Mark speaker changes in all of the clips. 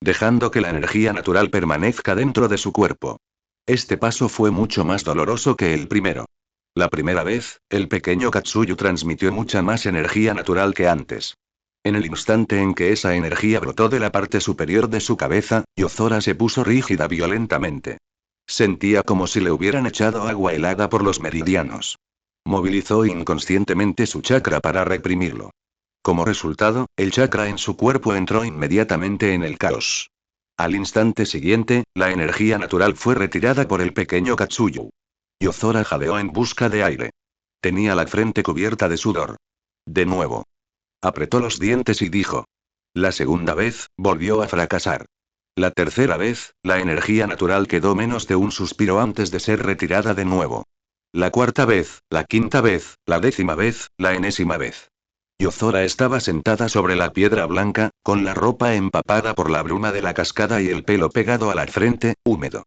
Speaker 1: dejando que la energía natural permanezca dentro de su cuerpo. Este paso fue mucho más doloroso que el primero. La primera vez, el pequeño Katsuyu transmitió mucha más energía natural que antes. En el instante en que esa energía brotó de la parte superior de su cabeza, Yozora se puso rígida violentamente. Sentía como si le hubieran echado agua helada por los meridianos. Movilizó inconscientemente su chakra para reprimirlo. Como resultado, el chakra en su cuerpo entró inmediatamente en el caos. Al instante siguiente, la energía natural fue retirada por el pequeño Katsuyu. Yozora jadeó en busca de aire. Tenía la frente cubierta de sudor. De nuevo. Apretó los dientes y dijo. La segunda vez, volvió a fracasar. La tercera vez, la energía natural quedó menos de un suspiro antes de ser retirada de nuevo. La cuarta vez, la quinta vez, la décima vez, la enésima vez. Yozora estaba sentada sobre la piedra blanca, con la ropa empapada por la bruma de la cascada y el pelo pegado a la frente, húmedo.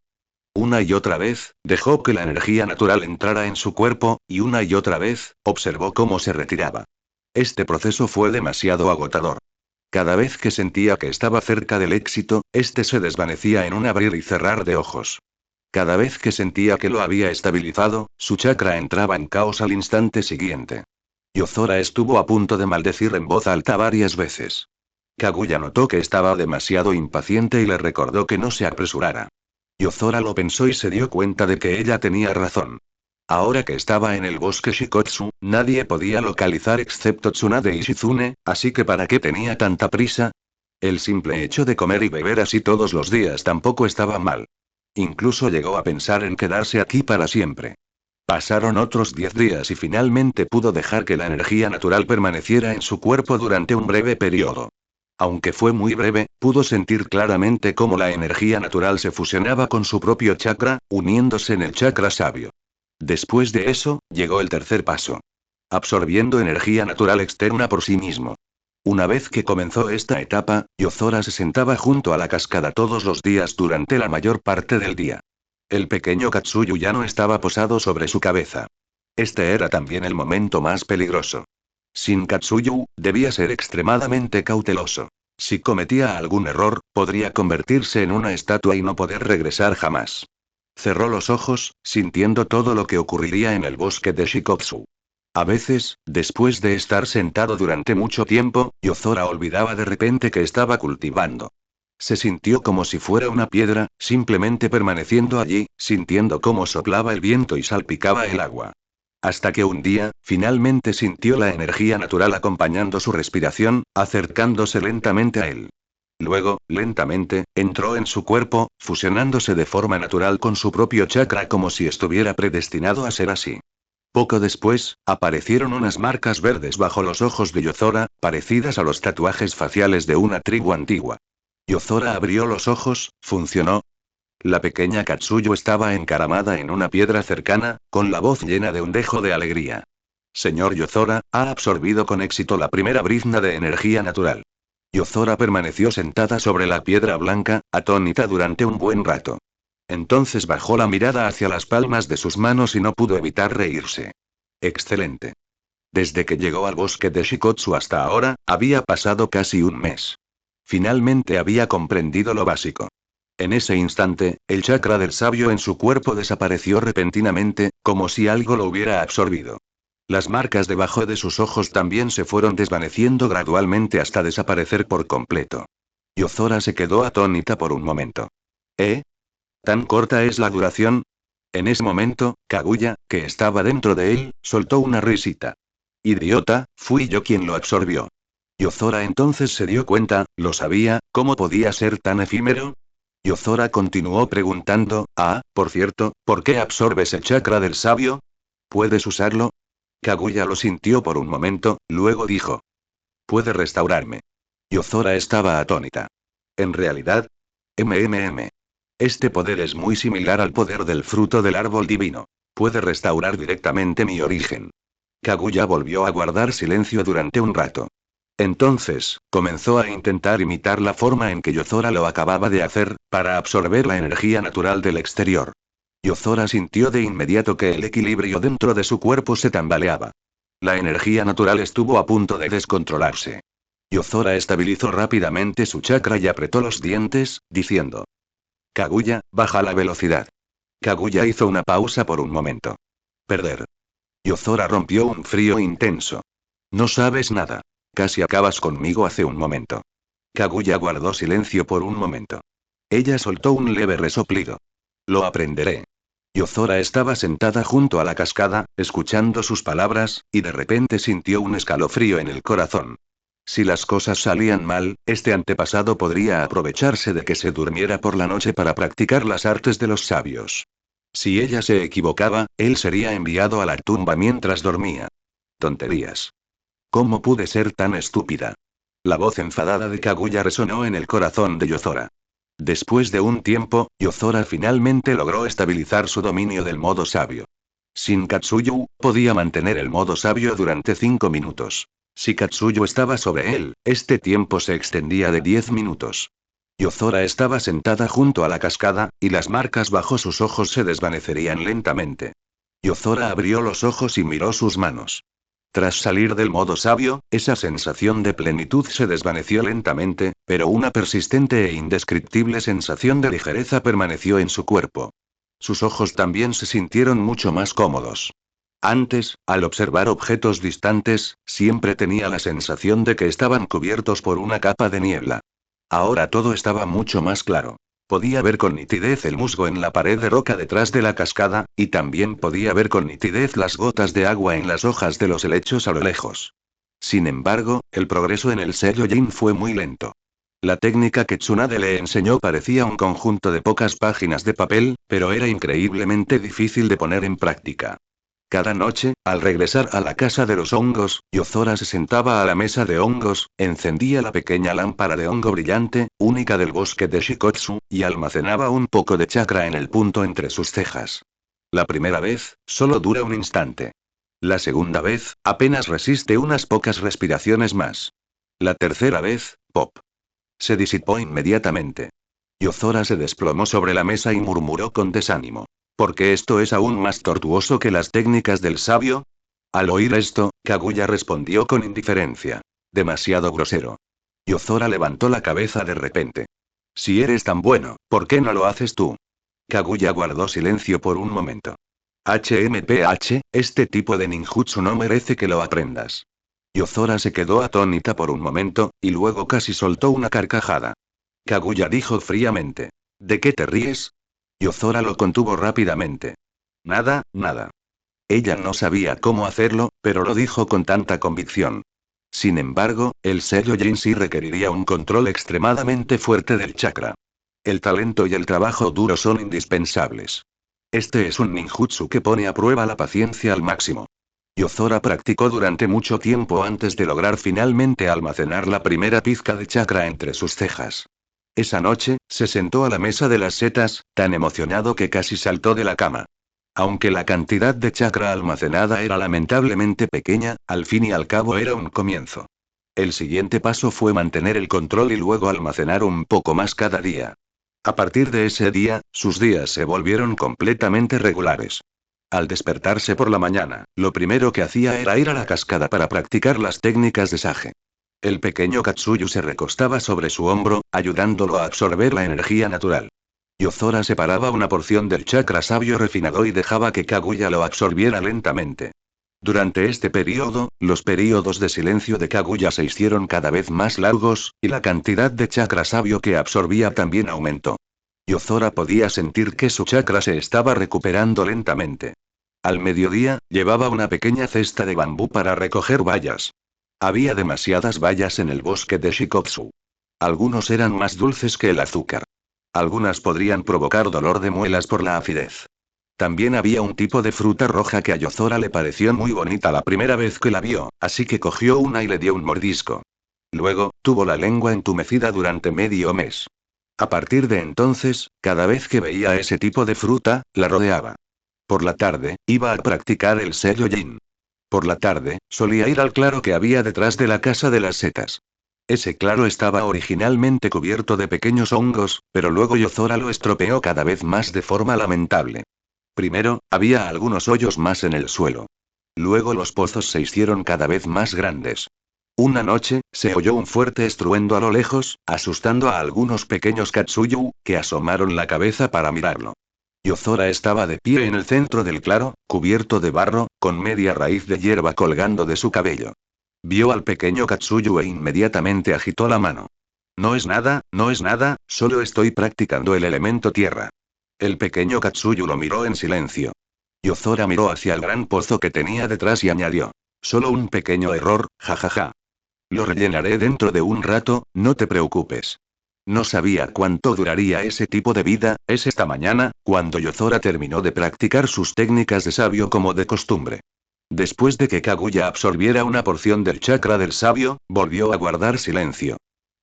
Speaker 1: Una y otra vez, dejó que la energía natural entrara en su cuerpo, y una y otra vez, observó cómo se retiraba. Este proceso fue demasiado agotador. Cada vez que sentía que estaba cerca del éxito, este se desvanecía en un abrir y cerrar de ojos. Cada vez que sentía que lo había estabilizado, su chakra entraba en caos al instante siguiente. Yozora estuvo a punto de maldecir en voz alta varias veces. Kaguya notó que estaba demasiado impaciente y le recordó que no se apresurara. Yozora lo pensó y se dio cuenta de que ella tenía razón. Ahora que estaba en el bosque Shikotsu, nadie podía localizar excepto Tsunade y Shizune, así que ¿para qué tenía tanta prisa? El simple hecho de comer y beber así todos los días tampoco estaba mal. Incluso llegó a pensar en quedarse aquí para siempre. Pasaron otros 10 días y finalmente pudo dejar que la energía natural permaneciera en su cuerpo durante un breve periodo. Aunque fue muy breve, pudo sentir claramente cómo la energía natural se fusionaba con su propio chakra, uniéndose en el chakra sabio. Después de eso, llegó el tercer paso. Absorbiendo energía natural externa por sí mismo. Una vez que comenzó esta etapa, Yozora se sentaba junto a la cascada todos los días durante la mayor parte del día. El pequeño Katsuyu ya no estaba posado sobre su cabeza. Este era también el momento más peligroso. Sin Katsuyu, debía ser extremadamente cauteloso. Si cometía algún error, podría convertirse en una estatua y no poder regresar jamás. Cerró los ojos, sintiendo todo lo que ocurriría en el bosque de Shikotsu. A veces, después de estar sentado durante mucho tiempo, Yozora olvidaba de repente que estaba cultivando. Se sintió como si fuera una piedra, simplemente permaneciendo allí, sintiendo cómo soplaba el viento y salpicaba el agua. Hasta que un día, finalmente sintió la energía natural acompañando su respiración, acercándose lentamente a él. Luego, lentamente, entró en su cuerpo, fusionándose de forma natural con su propio chakra como si estuviera predestinado a ser así. Poco después, aparecieron unas marcas verdes bajo los ojos de Yozora, parecidas a los tatuajes faciales de una tribu antigua. Yozora abrió los ojos, funcionó. La pequeña Katsuyo estaba encaramada en una piedra cercana, con la voz llena de un dejo de alegría. Señor Yozora, ha absorbido con éxito la primera brizna de energía natural. Yozora permaneció sentada sobre la piedra blanca, atónita durante un buen rato. Entonces bajó la mirada hacia las palmas de sus manos y no pudo evitar reírse. Excelente. Desde que llegó al bosque de Shikotsu hasta ahora, había pasado casi un mes. Finalmente había comprendido lo básico. En ese instante, el chakra del sabio en su cuerpo desapareció repentinamente, como si algo lo hubiera absorbido. Las marcas debajo de sus ojos también se fueron desvaneciendo gradualmente hasta desaparecer por completo. Yozora se quedó atónita por un momento. ¿Eh? ¿Tan corta es la duración? En ese momento, Kaguya, que estaba dentro de él, soltó una risita. Idiota, fui yo quien lo absorbió. Yozora entonces se dio cuenta, lo sabía, ¿cómo podía ser tan efímero? Yozora continuó preguntando, por cierto, ¿por qué absorbes el chakra del sabio? ¿Puedes usarlo? Kaguya lo sintió por un momento, luego dijo. Puede restaurarme. Yozora estaba atónita. En realidad, Este poder es muy similar al poder del fruto del árbol divino. Puede restaurar directamente mi origen. Kaguya volvió a guardar silencio durante un rato. Entonces, comenzó a intentar imitar la forma en que Yozora lo acababa de hacer, para absorber la energía natural del exterior. Yozora sintió de inmediato que el equilibrio dentro de su cuerpo se tambaleaba. La energía natural estuvo a punto de descontrolarse. Yozora estabilizó rápidamente su chakra y apretó los dientes, diciendo: Kaguya, baja la velocidad. Kaguya hizo una pausa por un momento. Perder. Yozora rompió un frío intenso. No sabes nada. Casi acabas conmigo hace un momento. Kaguya guardó silencio por un momento. Ella soltó un leve resoplido. Lo aprenderé. Yozora estaba sentada junto a la cascada, escuchando sus palabras, y de repente sintió un escalofrío en el corazón. Si las cosas salían mal, este antepasado podría aprovecharse de que se durmiera por la noche para practicar las artes de los sabios. Si ella se equivocaba, él sería enviado a la tumba mientras dormía. Tonterías. ¿Cómo pude ser tan estúpida? La voz enfadada de Kaguya resonó en el corazón de Yozora. Después de un tiempo, Yozora finalmente logró estabilizar su dominio del modo sabio. Sin Katsuyu, podía mantener el modo sabio durante 5 minutos. Si Katsuyu estaba sobre él, este tiempo se extendía de 10 minutos. Yozora estaba sentada junto a la cascada, y las marcas bajo sus ojos se desvanecerían lentamente. Yozora abrió los ojos y miró sus manos. Tras salir del modo sabio, esa sensación de plenitud se desvaneció lentamente, pero una persistente e indescriptible sensación de ligereza permaneció en su cuerpo. Sus ojos también se sintieron mucho más cómodos. Antes, al observar objetos distantes, siempre tenía la sensación de que estaban cubiertos por una capa de niebla. Ahora todo estaba mucho más claro. Podía ver con nitidez el musgo en la pared de roca detrás de la cascada, y también podía ver con nitidez las gotas de agua en las hojas de los helechos a lo lejos. Sin embargo, el progreso en el Seiyojin fue muy lento. La técnica que Tsunade le enseñó parecía un conjunto de pocas páginas de papel, pero era increíblemente difícil de poner en práctica. Cada noche, al regresar a la casa de los hongos, Yozora se sentaba a la mesa de hongos, encendía la pequeña lámpara de hongo brillante, única del bosque de Shikotsu, y almacenaba un poco de chakra en el punto entre sus cejas. La primera vez, solo dura un instante. La segunda vez, apenas resiste unas pocas respiraciones más. La tercera vez, pop. Se disipó inmediatamente. Yozora se desplomó sobre la mesa y murmuró con desánimo. ¿Porque esto es aún más tortuoso que las técnicas del sabio? Al oír esto, Kaguya respondió con indiferencia. Demasiado grosero. Yozora levantó la cabeza de repente. Si eres tan bueno, ¿por qué no lo haces tú? Kaguya guardó silencio por un momento. HMPH, este tipo de ninjutsu no merece que lo aprendas. Yozora se quedó atónita por un momento, y luego casi soltó una carcajada. Kaguya dijo fríamente. ¿De qué te ríes? Yozora lo contuvo rápidamente. Nada, nada. Ella no sabía cómo hacerlo, pero lo dijo con tanta convicción. Sin embargo, el Seiyojin sí requeriría un control extremadamente fuerte del chakra. El talento y el trabajo duro son indispensables. Este es un ninjutsu que pone a prueba la paciencia al máximo. Yozora practicó durante mucho tiempo antes de lograr finalmente almacenar la primera pizca de chakra entre sus cejas. Esa noche, se sentó a la mesa de las setas, tan emocionado que casi saltó de la cama. Aunque la cantidad de chakra almacenada era lamentablemente pequeña, al fin y al cabo era un comienzo. El siguiente paso fue mantener el control y luego almacenar un poco más cada día. A partir de ese día, sus días se volvieron completamente regulares. Al despertarse por la mañana, lo primero que hacía era ir a la cascada para practicar las técnicas de Sage. El pequeño Katsuyu se recostaba sobre su hombro, ayudándolo a absorber la energía natural. Yozora separaba una porción del chakra sabio refinado y dejaba que Kaguya lo absorbiera lentamente. Durante este periodo, los períodos de silencio de Kaguya se hicieron cada vez más largos, y la cantidad de chakra sabio que absorbía también aumentó. Yozora podía sentir que su chakra se estaba recuperando lentamente. Al mediodía, llevaba una pequeña cesta de bambú para recoger bayas. Había demasiadas bayas en el bosque de Shikotsu. Algunos eran más dulces que el azúcar. Algunas podrían provocar dolor de muelas por la acidez. También había un tipo de fruta roja que a Yozora le pareció muy bonita la primera vez que la vio, así que cogió una y le dio un mordisco. Luego, tuvo la lengua entumecida durante medio mes. A partir de entonces, cada vez que veía ese tipo de fruta, la rodeaba. Por la tarde, iba a practicar el Seiyojin. Por la tarde, solía ir al claro que había detrás de la casa de las setas. Ese claro estaba originalmente cubierto de pequeños hongos, pero luego Yozora lo estropeó cada vez más de forma lamentable. Primero, había algunos hoyos más en el suelo. Luego los pozos se hicieron cada vez más grandes. Una noche, se oyó un fuerte estruendo a lo lejos, asustando a algunos pequeños Katsuyu, que asomaron la cabeza para mirarlo. Yozora estaba de pie en el centro del claro, cubierto de barro, con media raíz de hierba colgando de su cabello. Vio al pequeño Katsuyu e inmediatamente agitó la mano. No es nada, no es nada, solo estoy practicando el elemento tierra. El pequeño Katsuyu lo miró en silencio. Yozora miró hacia el gran pozo que tenía detrás y añadió. Solo un pequeño error, jajaja. Lo rellenaré dentro de un rato, no te preocupes. No sabía cuánto duraría ese tipo de vida, es esta mañana, cuando Yozora terminó de practicar sus técnicas de sabio como de costumbre. Después de que Kaguya absorbiera una porción del chakra del sabio, volvió a guardar silencio.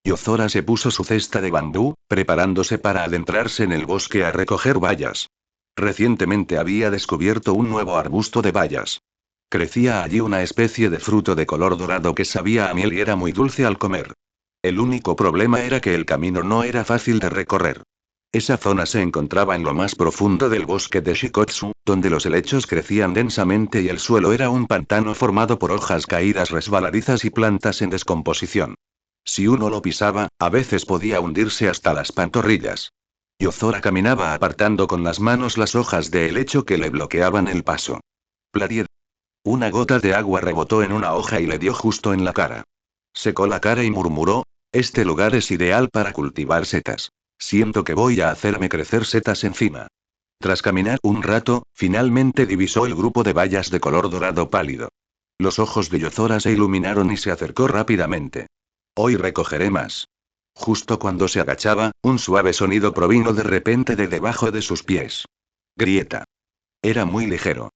Speaker 1: Yozora se puso su cesta de bambú, preparándose para adentrarse en el bosque a recoger bayas. Recientemente había descubierto un nuevo arbusto de bayas. Crecía allí una especie de fruto de color dorado que sabía a miel y era muy dulce al comer. El único problema era que el camino no era fácil de recorrer. Esa zona se encontraba en lo más profundo del bosque de Shikotsu, donde los helechos crecían densamente y el suelo era un pantano formado por hojas caídas resbaladizas y plantas en descomposición. Si uno lo pisaba, a veces podía hundirse hasta las pantorrillas. Yozora caminaba apartando con las manos las hojas de helecho que le bloqueaban el paso. Pladier. Una gota de agua rebotó en una hoja y le dio justo en la cara. Secó la cara y murmuró, este lugar es ideal para cultivar setas. Siento que voy a hacerme crecer setas encima. Tras caminar un rato, finalmente divisó el grupo de bayas de color dorado pálido. Los ojos de Yozora se iluminaron y se acercó rápidamente. Hoy recogeré más. Justo cuando se agachaba, un suave sonido provino de repente de debajo de sus pies. Grieta. Era muy ligero.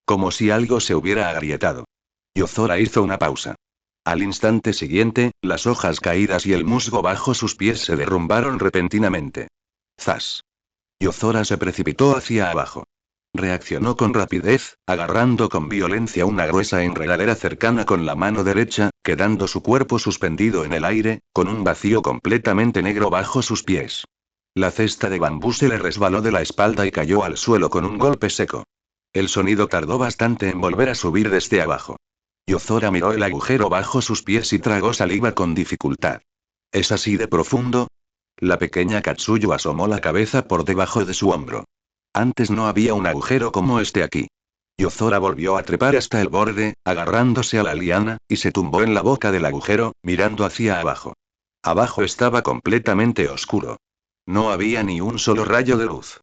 Speaker 1: Como si algo se hubiera agrietado. Yozora hizo una pausa. Al instante siguiente, las hojas caídas y el musgo bajo sus pies se derrumbaron repentinamente. ¡Zas! Yozora se precipitó hacia abajo. Reaccionó con rapidez, agarrando con violencia una gruesa enredadera cercana con la mano derecha, quedando su cuerpo suspendido en el aire, con un vacío completamente negro bajo sus pies. La cesta de bambú se le resbaló de la espalda y cayó al suelo con un golpe seco. El sonido tardó bastante en volver a subir desde abajo. Yozora miró el agujero bajo sus pies y tragó saliva con dificultad. ¿Es así de profundo? La pequeña Katsuyu asomó la cabeza por debajo de su hombro. Antes no había un agujero como este aquí. Yozora volvió a trepar hasta el borde, agarrándose a la liana, y se tumbó en la boca del agujero, mirando hacia abajo. Abajo estaba completamente oscuro. No había ni un solo rayo de luz.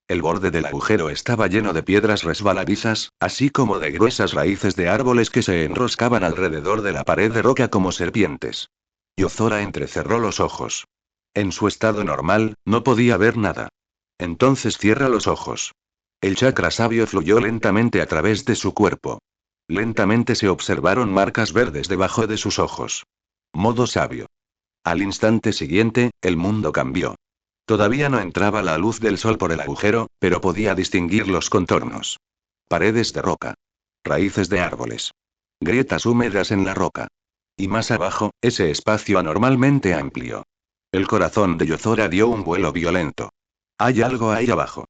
Speaker 1: El borde del agujero estaba lleno de piedras resbaladizas, así como de gruesas raíces de árboles que se enroscaban alrededor de la pared de roca como serpientes. Yozora entrecerró los ojos. En su estado normal, no podía ver nada. Entonces cierra los ojos. El chakra sabio fluyó lentamente a través de su cuerpo. Lentamente se observaron marcas verdes debajo de sus ojos. Modo sabio. Al instante siguiente, el mundo cambió. Todavía no entraba la luz del sol por el agujero, pero podía distinguir los contornos. Paredes de roca. Raíces de árboles. Grietas húmedas en la roca. Y más abajo, ese espacio anormalmente amplio. El corazón de Yozora dio un vuelo violento. Hay algo ahí abajo.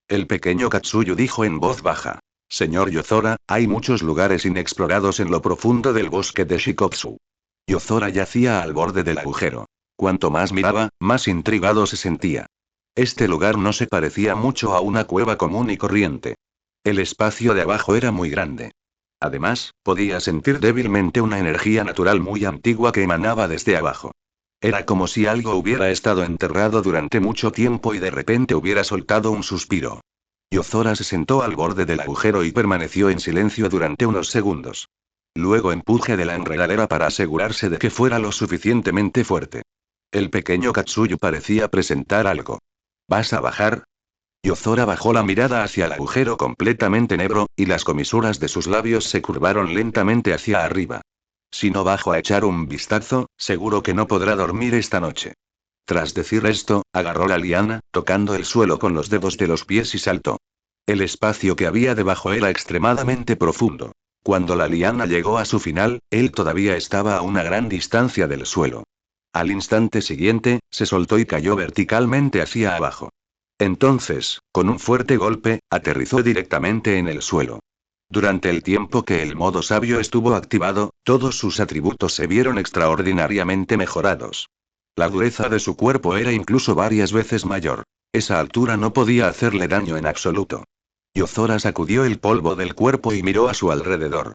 Speaker 1: El pequeño Katsuyu dijo en voz baja. Señor Yozora, hay muchos lugares inexplorados en lo profundo del bosque de Shikotsu. Yozora yacía al borde del agujero. Cuanto más miraba, más intrigado se sentía. Este lugar no se parecía mucho a una cueva común y corriente. El espacio de abajo era muy grande. Además, podía sentir débilmente una energía natural muy antigua que emanaba desde abajo. Era como si algo hubiera estado enterrado durante mucho tiempo y de repente hubiera soltado un suspiro. Yozora se sentó al borde del agujero y permaneció en silencio durante unos segundos. Luego empuje de la enredadera para asegurarse de que fuera lo suficientemente fuerte. El pequeño Katsuyu parecía presentar algo. ¿Vas a bajar? Yozora bajó la mirada hacia el agujero completamente negro, y las comisuras de sus labios se curvaron lentamente hacia arriba. Si no bajo a echar un vistazo, seguro que no podrá dormir esta noche. Tras decir esto, agarró la liana, tocando el suelo con los dedos de los pies y saltó. El espacio que había debajo era extremadamente profundo. Cuando la liana llegó a su final, él todavía estaba a una gran distancia del suelo. Al instante siguiente, se soltó y cayó verticalmente hacia abajo. Entonces, con un fuerte golpe, aterrizó directamente en el suelo. Durante el tiempo que el modo sabio estuvo activado, Todos sus atributos se vieron extraordinariamente mejorados. La dureza de su cuerpo era incluso varias veces mayor. Esa altura no podía hacerle daño en absoluto. Yozora sacudió el polvo del cuerpo y miró a su alrededor.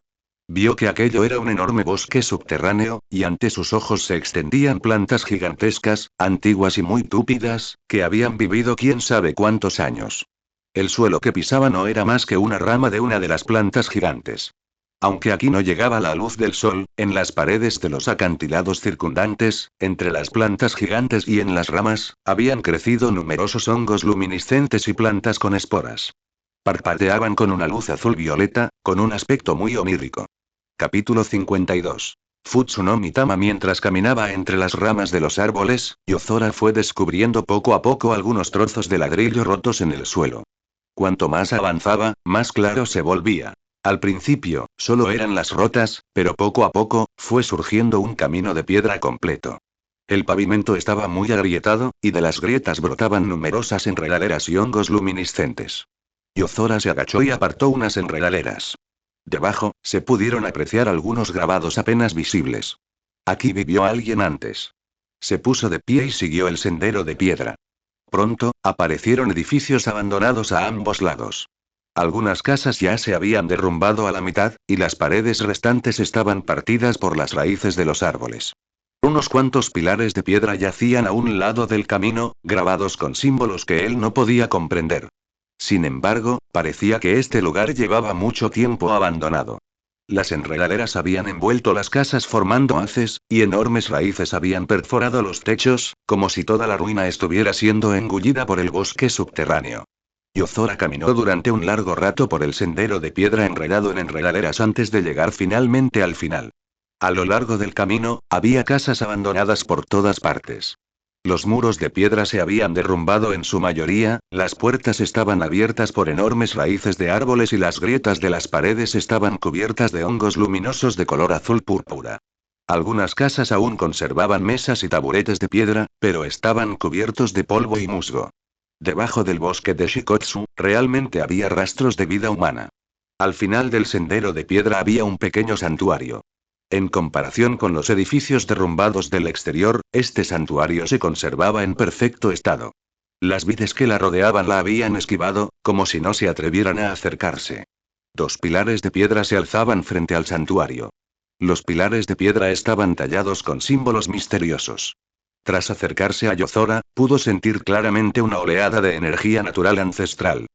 Speaker 1: Vio que aquello era un enorme bosque subterráneo, y ante sus ojos se extendían plantas gigantescas, antiguas y muy túpidas, que habían vivido quién sabe cuántos años. El suelo que pisaba no era más que una rama de una de las plantas gigantes. Aunque aquí no llegaba la luz del sol, en las paredes de los acantilados circundantes, entre las plantas gigantes y en las ramas, habían crecido numerosos hongos luminiscentes y plantas con esporas. Parpadeaban con una luz azul violeta, con un aspecto muy onírico. Capítulo 52. Futsunomi Tama. Mientras caminaba entre las ramas de los árboles, Yozora fue descubriendo poco a poco algunos trozos de ladrillo rotos en el suelo. Cuanto más avanzaba, más claro se volvía. Al principio, solo eran las rotas, pero poco a poco, fue surgiendo un camino de piedra completo. El pavimento estaba muy agrietado, y de las grietas brotaban numerosas enredaderas y hongos luminiscentes. Yozora se agachó y apartó unas enredaderas. Debajo, se pudieron apreciar algunos grabados apenas visibles. Aquí vivió alguien antes. Se puso de pie y siguió el sendero de piedra. Pronto, aparecieron edificios abandonados a ambos lados. Algunas casas ya se habían derrumbado a la mitad, y las paredes restantes estaban partidas por las raíces de los árboles. Unos cuantos pilares de piedra yacían a un lado del camino, grabados con símbolos que él no podía comprender. Sin embargo, parecía que este lugar llevaba mucho tiempo abandonado. Las enredaderas habían envuelto las casas formando haces, y enormes raíces habían perforado los techos, como si toda la ruina estuviera siendo engullida por el bosque subterráneo. Yozora caminó durante un largo rato por el sendero de piedra enredado en enredaderas antes de llegar finalmente al final. A lo largo del camino, había casas abandonadas por todas partes. Los muros de piedra se habían derrumbado en su mayoría, las puertas estaban abiertas por enormes raíces de árboles y las grietas de las paredes estaban cubiertas de hongos luminosos de color azul púrpura. Algunas casas aún conservaban mesas y taburetes de piedra, pero estaban cubiertos de polvo y musgo. Debajo del bosque de Shikotsu, realmente había rastros de vida humana. Al final del sendero de piedra había un pequeño santuario. En comparación con los edificios derrumbados del exterior, este santuario se conservaba en perfecto estado. Las vides que la rodeaban la habían esquivado, como si no se atrevieran a acercarse. Dos pilares de piedra se alzaban frente al santuario. Los pilares de piedra estaban tallados con símbolos misteriosos. Tras acercarse a Yozora, pudo sentir claramente una oleada de energía natural ancestral.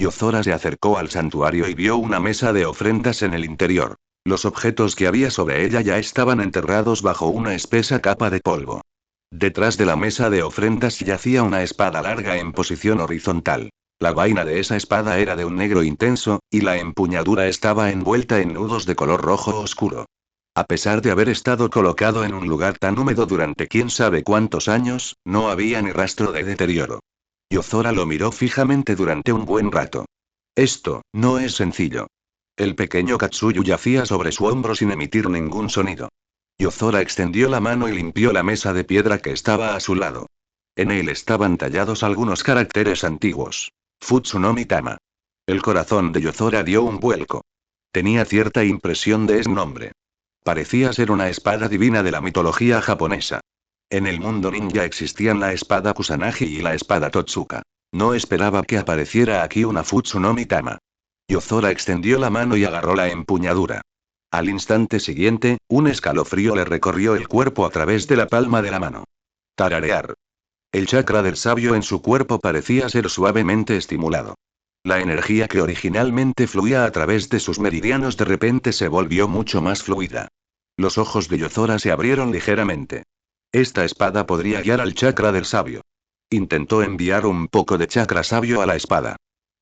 Speaker 1: Yozora se acercó al santuario y vio una mesa de ofrendas en el interior. Los objetos que había sobre ella ya estaban enterrados bajo una espesa capa de polvo. Detrás de la mesa de ofrendas yacía una espada larga en posición horizontal. La vaina de esa espada era de un negro intenso, y la empuñadura estaba envuelta en nudos de color rojo oscuro. A pesar de haber estado colocado en un lugar tan húmedo durante quién sabe cuántos años, no había ni rastro de deterioro. Yozora lo miró fijamente durante un buen rato. Esto, no es sencillo. El pequeño Katsuyu yacía sobre su hombro sin emitir ningún sonido. Yozora extendió la mano y limpió la mesa de piedra que estaba a su lado. En él estaban tallados algunos caracteres antiguos. Futsunomi Tama. El corazón de Yozora dio un vuelco. Tenía cierta impresión de ese nombre. Parecía ser una espada divina de la mitología japonesa. En el mundo ninja existían la espada Kusanagi y la espada Totsuka. No esperaba que apareciera aquí una Futsunomi Tama. Yozora extendió la mano y agarró la empuñadura. Al instante siguiente, un escalofrío le recorrió el cuerpo a través de la palma de la mano. Tararear. El chakra del sabio en su cuerpo parecía ser suavemente estimulado. La energía que originalmente fluía a través de sus meridianos de repente se volvió mucho más fluida. Los ojos de Yozora se abrieron ligeramente. Esta espada podría guiar al chakra del sabio. Intentó enviar un poco de chakra sabio a la espada.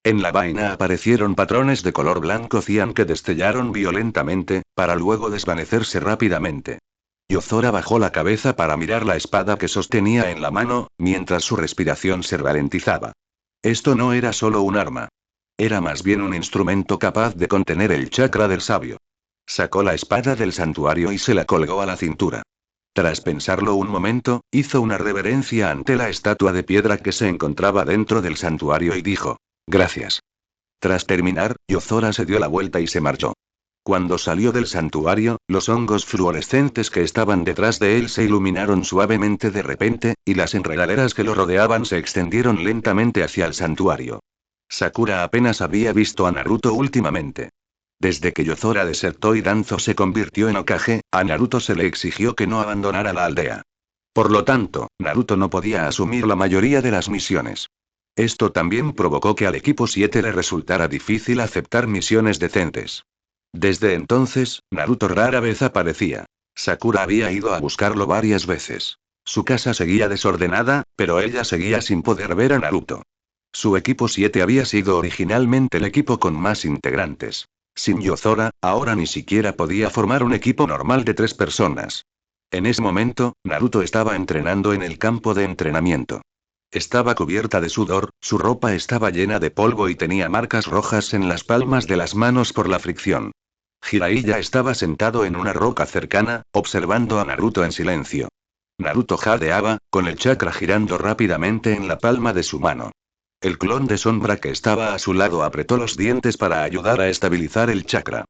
Speaker 1: En la vaina aparecieron patrones de color blanco cian que destellaron violentamente, para luego desvanecerse rápidamente. Yozora bajó la cabeza para mirar la espada que sostenía en la mano, mientras su respiración se ralentizaba. Esto no era solo un arma. Era más bien un instrumento capaz de contener el chakra del sabio. Sacó la espada del santuario y se la colgó a la cintura. Tras pensarlo un momento, hizo una reverencia ante la estatua de piedra que se encontraba dentro del santuario y dijo: «Gracias». Tras terminar, Yozora se dio la vuelta y se marchó. Cuando salió del santuario, los hongos fluorescentes que estaban detrás de él se iluminaron suavemente de repente, y las enredaderas que lo rodeaban se extendieron lentamente hacia el santuario. Sakura apenas había visto a Naruto últimamente. Desde que Yozora desertó y Danzo se convirtió en Hokage, a Naruto se le exigió que no abandonara la aldea. Por lo tanto, Naruto no podía asumir la mayoría de las misiones. Esto también provocó que al equipo 7 le resultara difícil aceptar misiones decentes. Desde entonces, Naruto rara vez aparecía. Sakura había ido a buscarlo varias veces. Su casa seguía desordenada, pero ella seguía sin poder ver a Naruto. Su equipo 7 había sido originalmente el equipo con más integrantes. Sin Yozora, ahora ni siquiera podía formar un equipo normal de 3 personas. En ese momento, Naruto estaba entrenando en el campo de entrenamiento. Estaba cubierta de sudor, su ropa estaba llena de polvo y tenía marcas rojas en las palmas de las manos por la fricción. Jiraiya estaba sentado en una roca cercana, observando a Naruto en silencio. Naruto jadeaba, con el chakra girando rápidamente en la palma de su mano. El clon de sombra que estaba a su lado apretó los dientes para ayudar a estabilizar el chakra.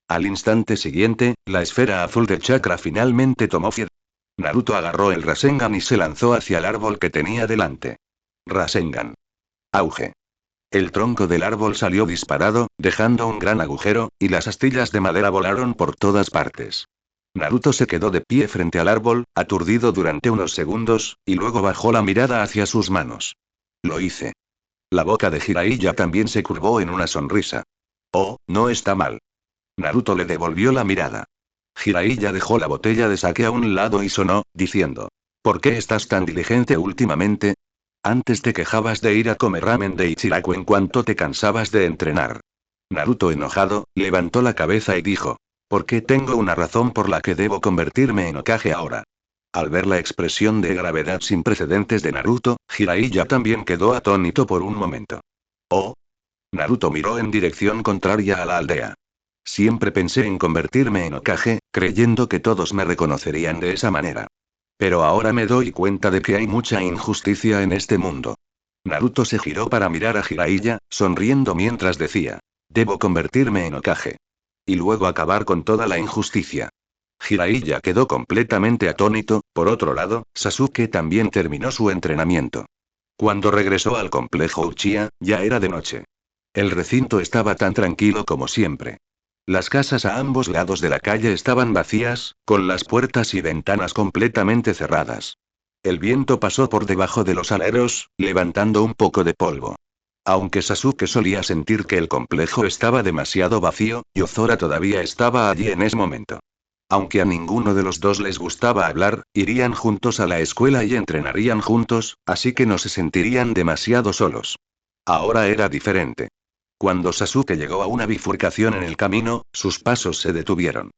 Speaker 1: Al instante siguiente, la esfera azul de chakra finalmente tomó forma. Naruto agarró el Rasengan y se lanzó hacia el árbol que tenía delante. Rasengan. Auge. El tronco del árbol salió disparado, dejando un gran agujero, y las astillas de madera volaron por todas partes. Naruto se quedó de pie frente al árbol, aturdido durante unos segundos, y luego bajó la mirada hacia sus manos. Lo hice. La boca de Jiraiya también se curvó en una sonrisa. Oh, no está mal. Naruto le devolvió la mirada. Jiraiya dejó la botella de sake a un lado y sonó, diciendo: ¿Por qué estás tan diligente últimamente? Antes te quejabas de ir a comer ramen de Ichiraku en cuanto te cansabas de entrenar. Naruto, enojado, levantó la cabeza y dijo: ¿Por qué tengo una razón por la que debo convertirme en Hokage ahora? Al ver la expresión de gravedad sin precedentes de Naruto, Jiraiya también quedó atónito por un momento. Oh. Naruto miró en dirección contraria a la aldea. Siempre pensé en convertirme en Hokage, creyendo que todos me reconocerían de esa manera. Pero ahora me doy cuenta de que hay mucha injusticia en este mundo. Naruto se giró para mirar a Jiraiya, sonriendo mientras decía: Debo convertirme en Hokage. Y luego acabar con toda la injusticia. Jiraiya quedó completamente atónito. Por otro lado, Sasuke también terminó su entrenamiento. Cuando regresó al complejo Uchiha, ya era de noche. El recinto estaba tan tranquilo como siempre. Las casas a ambos lados de la calle estaban vacías, con las puertas y ventanas completamente cerradas. El viento pasó por debajo de los aleros, levantando un poco de polvo. Aunque Sasuke solía sentir que el complejo estaba demasiado vacío, Yozora todavía estaba allí en ese momento. Aunque a ninguno de los dos les gustaba hablar, irían juntos a la escuela y entrenarían juntos, así que no se sentirían demasiado solos. Ahora era diferente. Cuando Sasuke llegó a una bifurcación en el camino, sus pasos se detuvieron.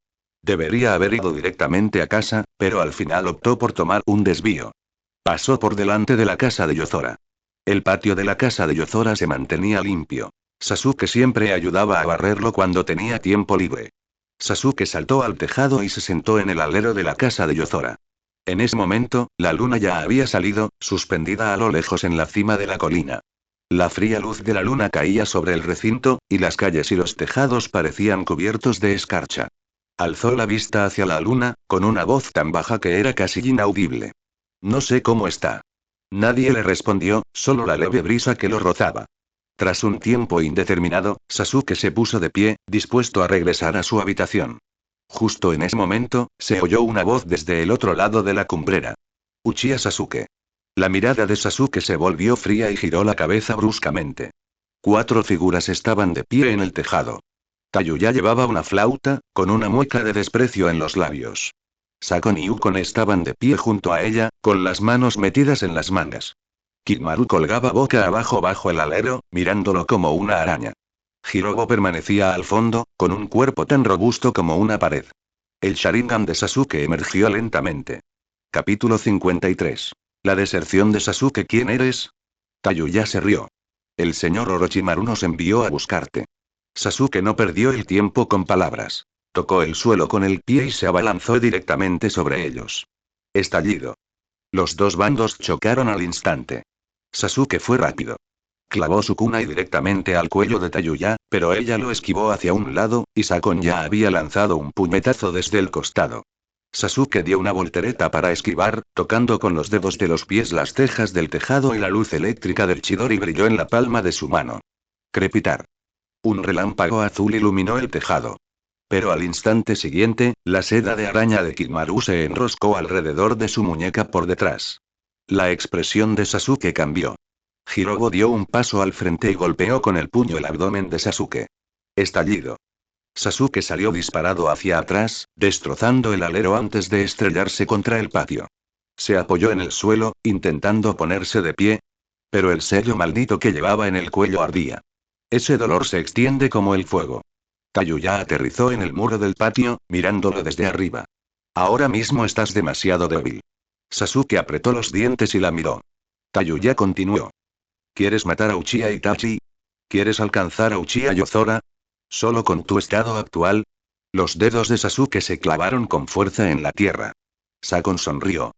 Speaker 1: Debería haber ido directamente a casa, pero al final optó por tomar un desvío. Pasó por delante de la casa de Yozora. El patio de la casa de Yozora se mantenía limpio. Sasuke siempre ayudaba a barrerlo cuando tenía tiempo libre. Sasuke saltó al tejado y se sentó en el alero de la casa de Yozora. En ese momento, la luna ya había salido, suspendida a lo lejos en la cima de la colina. La fría luz de la luna caía sobre el recinto, y las calles y los tejados parecían cubiertos de escarcha. Alzó la vista hacia la luna, con una voz tan baja que era casi inaudible. No sé cómo está. Nadie le respondió, solo la leve brisa que lo rozaba. Tras un tiempo indeterminado, Sasuke se puso de pie, dispuesto a regresar a su habitación. Justo en ese momento, se oyó una voz desde el otro lado de la cumbrera. Uchiha Sasuke. La mirada de Sasuke se volvió fría y giró la cabeza bruscamente. 4 figuras estaban de pie en el tejado. Tayuya llevaba una flauta, con una mueca de desprecio en los labios. Sakon y Ukon estaban de pie junto a ella, con las manos metidas en las mangas. Kimaru colgaba boca abajo bajo el alero, mirándolo como una araña. Hirobo permanecía al fondo, con un cuerpo tan robusto como una pared. El Sharingan de Sasuke emergió lentamente. Capítulo 53. La deserción de Sasuke. ¿Quién eres? Tayuya se rió. El señor Orochimaru nos envió a buscarte. Sasuke no perdió el tiempo con palabras. Tocó el suelo con el pie y se abalanzó directamente sobre ellos. Estallido. Los dos bandos chocaron al instante. Sasuke fue rápido. Clavó su kunai directamente al cuello de Tayuya, pero ella lo esquivó hacia un lado, y Sakon ya había lanzado un puñetazo desde el costado. Sasuke dio una voltereta para esquivar, tocando con los dedos de los pies las tejas del tejado y la luz eléctrica del Chidori brilló en la palma de su mano. Crepitar. Un relámpago azul iluminó el tejado. Pero al instante siguiente, la seda de araña de Kimaru se enroscó alrededor de su muñeca por detrás. La expresión de Sasuke cambió. Hirogo dio un paso al frente y golpeó con el puño el abdomen de Sasuke. Estallido. Sasuke salió disparado hacia atrás, destrozando el alero antes de estrellarse contra el patio. Se apoyó en el suelo, intentando ponerse de pie. Pero el sello maldito que llevaba en el cuello ardía. Ese dolor se extiende como el fuego. Tayuya aterrizó en el muro del patio, mirándolo desde arriba. Ahora mismo estás demasiado débil. Sasuke apretó los dientes y la miró. Tayuya continuó. ¿Quieres matar a Uchiha Itachi? ¿Quieres alcanzar a Uchiha Yozora? ¿Solo con tu estado actual? Los dedos de Sasuke se clavaron con fuerza en la tierra. Sakon sonrió.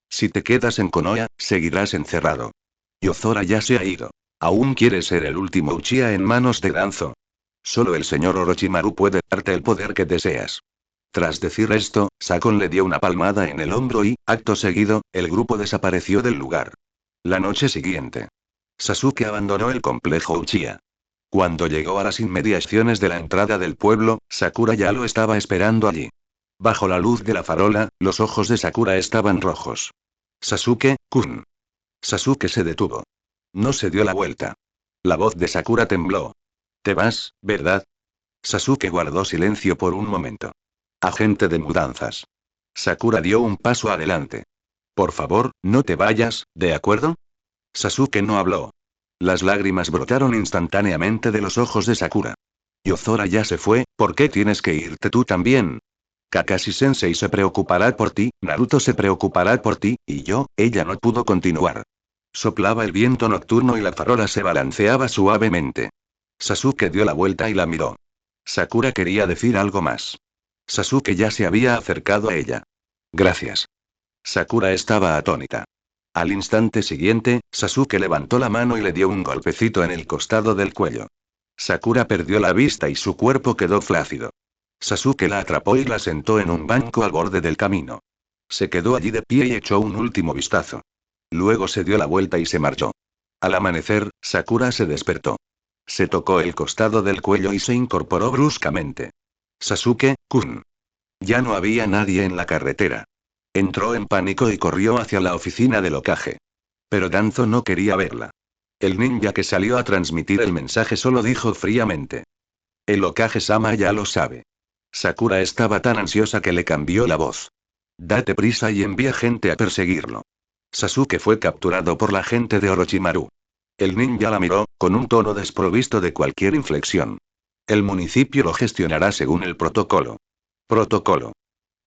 Speaker 1: Si te quedas en Konoha, seguirás encerrado. Yozora ya se ha ido. ¿Aún quieres ser el último Uchiha en manos de Danzo? Solo el señor Orochimaru puede darte el poder que deseas. Tras decir esto, Sakon le dio una palmada en el hombro y, acto seguido, el grupo desapareció del lugar. La noche siguiente. Sasuke abandonó el complejo Uchiha. Cuando llegó a las inmediaciones de la entrada del pueblo, Sakura ya lo estaba esperando allí. Bajo la luz de la farola, los ojos de Sakura estaban rojos. Sasuke-kun. Sasuke se detuvo. No se dio la vuelta. La voz de Sakura tembló. ¿Te vas, verdad? Sasuke guardó silencio por un momento. Agente de mudanzas. Sakura dio un paso adelante. Por favor, no te vayas, ¿de acuerdo? Sasuke no habló. Las lágrimas brotaron instantáneamente de los ojos de Sakura. Yozora ya se fue, ¿por qué tienes que irte tú también? Kakashi-sensei se preocupará por ti, Naruto se preocupará por ti, y yo, ella no pudo continuar. Soplaba el viento nocturno y la farola se balanceaba suavemente. Sasuke dio la vuelta y la miró. Sakura quería decir algo más. Sasuke ya se había acercado a ella. Gracias. Sakura estaba atónita. Al instante siguiente, Sasuke levantó la mano y le dio un golpecito en el costado del cuello. Sakura perdió la vista y su cuerpo quedó flácido. Sasuke la atrapó y la sentó en un banco al borde del camino. Se quedó allí de pie y echó un último vistazo. Luego se dio la vuelta y se marchó. Al amanecer, Sakura se despertó. Se tocó el costado del cuello y se incorporó bruscamente. Sasuke-kun. Ya no había nadie en la carretera. Entró en pánico y corrió hacia la oficina del Hokage. Pero Danzo no quería verla. El ninja que salió a transmitir el mensaje solo dijo fríamente. El Hokage-sama ya lo sabe. Sakura estaba tan ansiosa que le cambió la voz. Date prisa y envía gente a perseguirlo. Sasuke fue capturado por la gente de Orochimaru. El ninja la miró, con un tono desprovisto de cualquier inflexión. El municipio lo gestionará según el protocolo. Protocolo.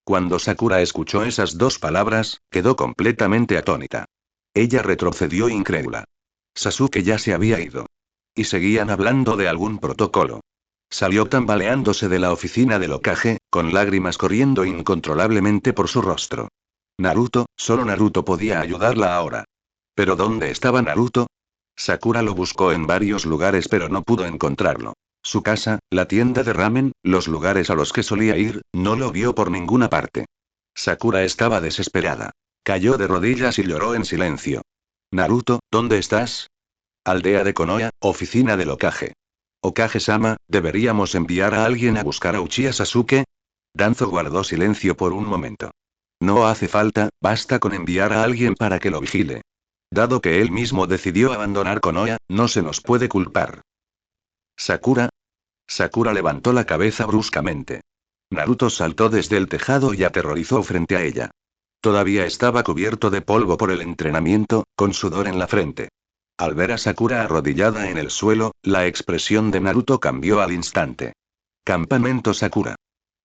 Speaker 1: Cuando Sakura escuchó esas dos palabras, quedó completamente atónita. Ella retrocedió incrédula. Sasuke ya se había ido. Y seguían hablando de algún protocolo. Salió tambaleándose de la oficina del Hokage, con lágrimas corriendo incontrolablemente por su rostro. Naruto, solo Naruto podía ayudarla ahora. ¿Pero dónde estaba Naruto? Sakura lo buscó en varios lugares pero no pudo encontrarlo. Su casa, la tienda de ramen, los lugares a los que solía ir, no lo vio por ninguna parte. Sakura estaba desesperada. Cayó de rodillas y lloró en silencio. Naruto, ¿dónde estás? Aldea de Konoha, oficina del Hokage. Hokage-sama, ¿deberíamos enviar a alguien a buscar a Uchiha Sasuke? Danzo guardó silencio por un momento. No hace falta, basta con enviar a alguien para que lo vigile. Dado que él mismo decidió abandonar Konoha, no se nos puede culpar. ¿Sakura? Sakura levantó la cabeza bruscamente. Naruto saltó desde el tejado y aterrorizó frente a ella. Todavía estaba cubierto de polvo por el entrenamiento, con sudor en la frente. Al ver a Sakura arrodillada en el suelo, la expresión de Naruto cambió al instante. Campamento Sakura.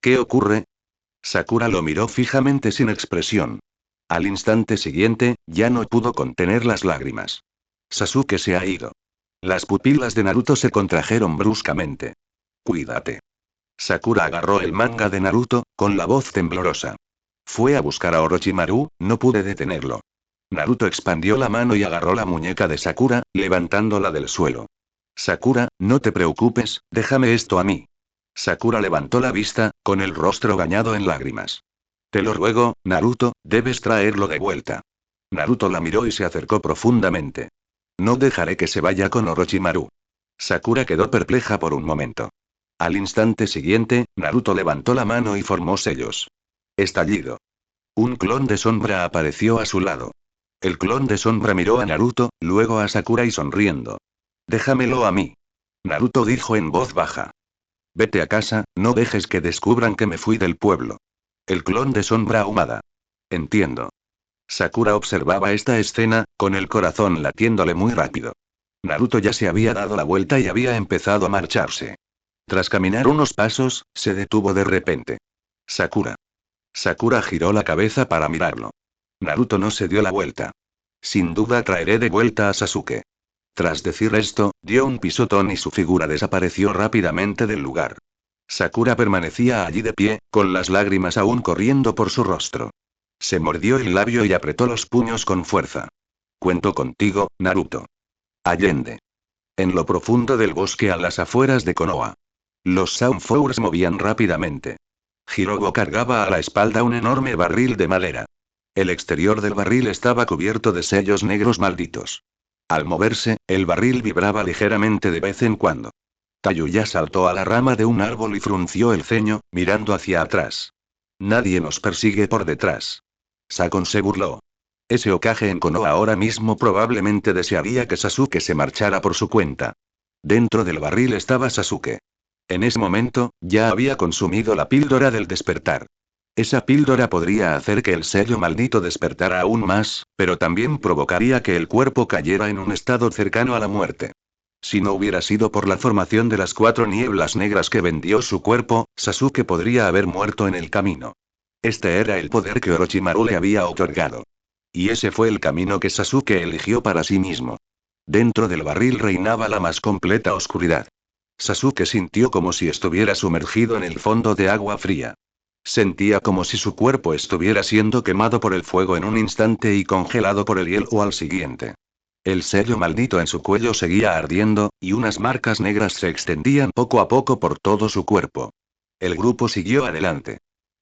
Speaker 1: ¿Qué ocurre? Sakura lo miró fijamente sin expresión. Al instante siguiente, ya no pudo contener las lágrimas. Sasuke se ha ido. Las pupilas de Naruto se contrajeron bruscamente. Cuídate. Sakura agarró el manga de Naruto, con la voz temblorosa. Fue a buscar a Orochimaru, no pude detenerlo. Naruto expandió la mano y agarró la muñeca de Sakura, levantándola del suelo. Sakura, no te preocupes, déjame esto a mí. Sakura levantó la vista, con el rostro bañado en lágrimas. Te lo ruego, Naruto, debes traerlo de vuelta. Naruto la miró y se acercó profundamente. No dejaré que se vaya con Orochimaru. Sakura quedó perpleja por un momento. Al instante siguiente, Naruto levantó la mano y formó sellos. Estallido. Un clon de sombra apareció a su lado. El clon de sombra miró a Naruto, luego a Sakura y sonriendo. Déjamelo a mí. Naruto dijo en voz baja. Vete a casa, no dejes que descubran que me fui del pueblo. El clon de sombra ahumada. Entiendo. Sakura observaba esta escena, con el corazón latiéndole muy rápido. Naruto ya se había dado la vuelta y había empezado a marcharse. Tras caminar unos pasos, se detuvo de repente. Sakura. Sakura giró la cabeza para mirarlo. Naruto no se dio la vuelta. Sin duda traeré de vuelta a Sasuke. Tras decir esto, dio un pisotón y su figura desapareció rápidamente del lugar. Sakura permanecía allí de pie, con las lágrimas aún corriendo por su rostro. Se mordió el labio y apretó los puños con fuerza. Cuento contigo, Naruto. Allende. En lo profundo del bosque a las afueras de Konoha. Los Soundforce movían rápidamente. Hirogo cargaba a la espalda un enorme barril de madera. El exterior del barril estaba cubierto de sellos negros malditos. Al moverse, el barril vibraba ligeramente de vez en cuando. Tayuya saltó a la rama de un árbol y frunció el ceño, mirando hacia atrás. Nadie nos persigue por detrás. Sakon se burló. Ese Hokage en Konoha ahora mismo probablemente desearía que Sasuke se marchara por su cuenta. Dentro del barril estaba Sasuke. En ese momento, ya había consumido la píldora del despertar. Esa píldora podría hacer que el sello maldito despertara aún más, pero también provocaría que el cuerpo cayera en un estado cercano a la muerte. Si no hubiera sido por la formación de las 4 nieblas negras que vendió su cuerpo, Sasuke podría haber muerto en el camino. Este era el poder que Orochimaru le había otorgado. Y ese fue el camino que Sasuke eligió para sí mismo. Dentro del barril reinaba la más completa oscuridad. Sasuke sintió como si estuviera sumergido en el fondo de agua fría. Sentía como si su cuerpo estuviera siendo quemado por el fuego en un instante y congelado por el hielo al siguiente. El sello maldito en su cuello seguía ardiendo, y unas marcas negras se extendían poco a poco por todo su cuerpo. El grupo siguió adelante.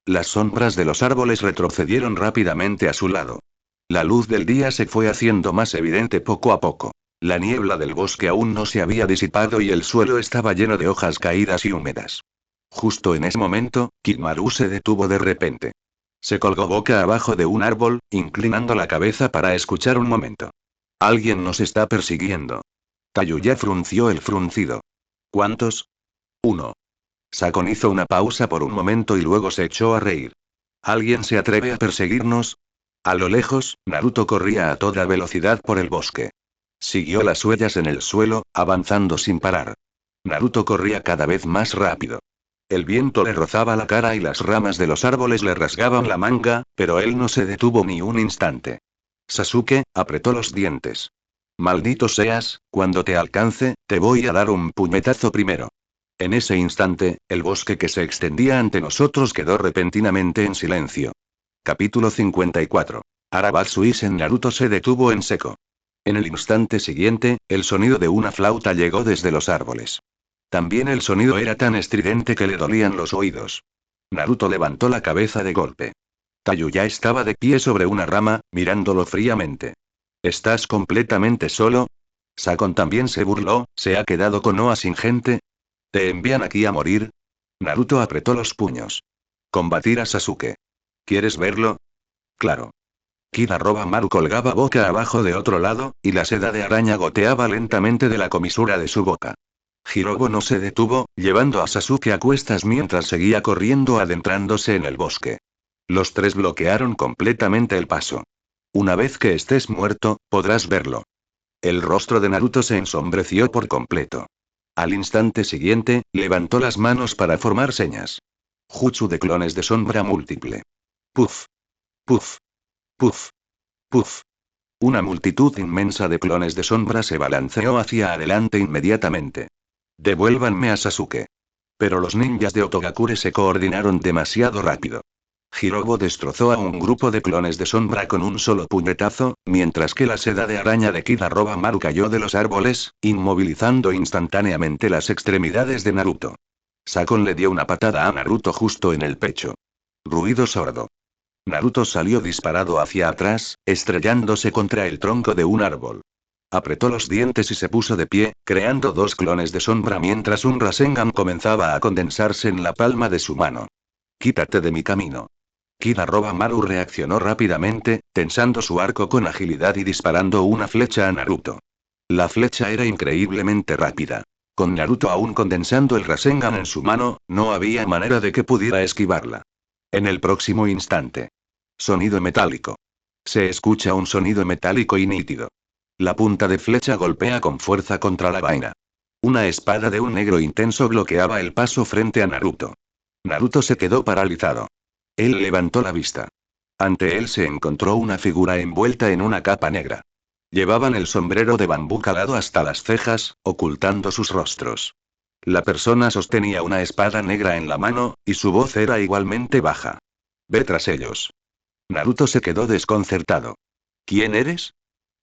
Speaker 1: Las sombras de los árboles retrocedieron rápidamente a su lado. La luz del día se fue haciendo más evidente poco a poco. La niebla del bosque aún no se había disipado y el suelo estaba lleno de hojas caídas y húmedas. Justo en ese momento, Kimaru se detuvo de repente. Se colgó boca abajo de un árbol, inclinando la cabeza para escuchar un momento. Alguien nos está persiguiendo. Tayuya frunció el fruncido. ¿Cuántos? 1. Sakon hizo una pausa por un momento y luego se echó a reír. ¿Alguien se atreve a perseguirnos? A lo lejos, Naruto corría a toda velocidad por el bosque. Siguió las huellas en el suelo, avanzando sin parar. Naruto corría cada vez más rápido. El viento le rozaba la cara y las ramas de los árboles le rasgaban la manga, pero él no se detuvo ni un instante. Sasuke, apretó los dientes. Maldito seas, cuando te alcance, te voy a dar un puñetazo primero. En ese instante, el bosque que se extendía ante nosotros quedó repentinamente en silencio. Capítulo 54. Arabatsu Isen Naruto se detuvo en seco. En el instante siguiente, el sonido de una flauta llegó desde los árboles. También el sonido era tan estridente que le dolían los oídos. Naruto levantó la cabeza de golpe. Tayuya estaba de pie sobre una rama, mirándolo fríamente. ¿Estás completamente solo? Sakon también se burló, ¿se ha quedado Konoha sin gente? ¿Te envían aquí a morir? Naruto apretó los puños. Combatir a Sasuke. ¿Quieres verlo? Claro. Maru colgaba boca abajo de otro lado, y la seda de araña goteaba lentamente de la comisura de su boca. Hirogo no se detuvo, llevando a Sasuke a cuestas mientras seguía corriendo adentrándose en el bosque. Los tres bloquearon completamente el paso. Una vez que estés muerto, podrás verlo. El rostro de Naruto se ensombreció por completo. Al instante siguiente, levantó las manos para formar señas. Jutsu de clones de sombra múltiple. Puff. Puff. Puff. Puff. Una multitud inmensa de clones de sombra se balanceó hacia adelante inmediatamente. Devuélvanme a Sasuke. Pero los ninjas de Otogakure se coordinaron demasiado rápido. Hirobo destrozó a un grupo de clones de sombra con un solo puñetazo, mientras que la seda de araña de Kidaroba-maru cayó de los árboles, inmovilizando instantáneamente las extremidades de Naruto. Sakon le dio una patada a Naruto justo en el pecho. Ruido sordo. Naruto salió disparado hacia atrás, estrellándose contra el tronco de un árbol. Apretó los dientes y se puso de pie, creando dos clones de sombra mientras un Rasengan comenzaba a condensarse en la palma de su mano. «Quítate de mi camino». Kidaroba-maru reaccionó rápidamente, tensando su arco con agilidad y disparando una flecha a Naruto. La flecha era increíblemente rápida. Con Naruto aún condensando el Rasengan en su mano, no había manera de que pudiera esquivarla. En el próximo instante. Sonido metálico. Se escucha un sonido metálico y nítido. La punta de flecha golpea con fuerza contra la vaina. Una espada de un negro intenso bloqueaba el paso frente a Naruto. Naruto se quedó paralizado. Él levantó la vista. Ante él se encontró una figura envuelta en una capa negra. Llevaban el sombrero de bambú calado hasta las cejas, ocultando sus rostros. La persona sostenía una espada negra en la mano, y su voz era igualmente baja. «Ve tras ellos». Naruto se quedó desconcertado. «¿Quién eres?».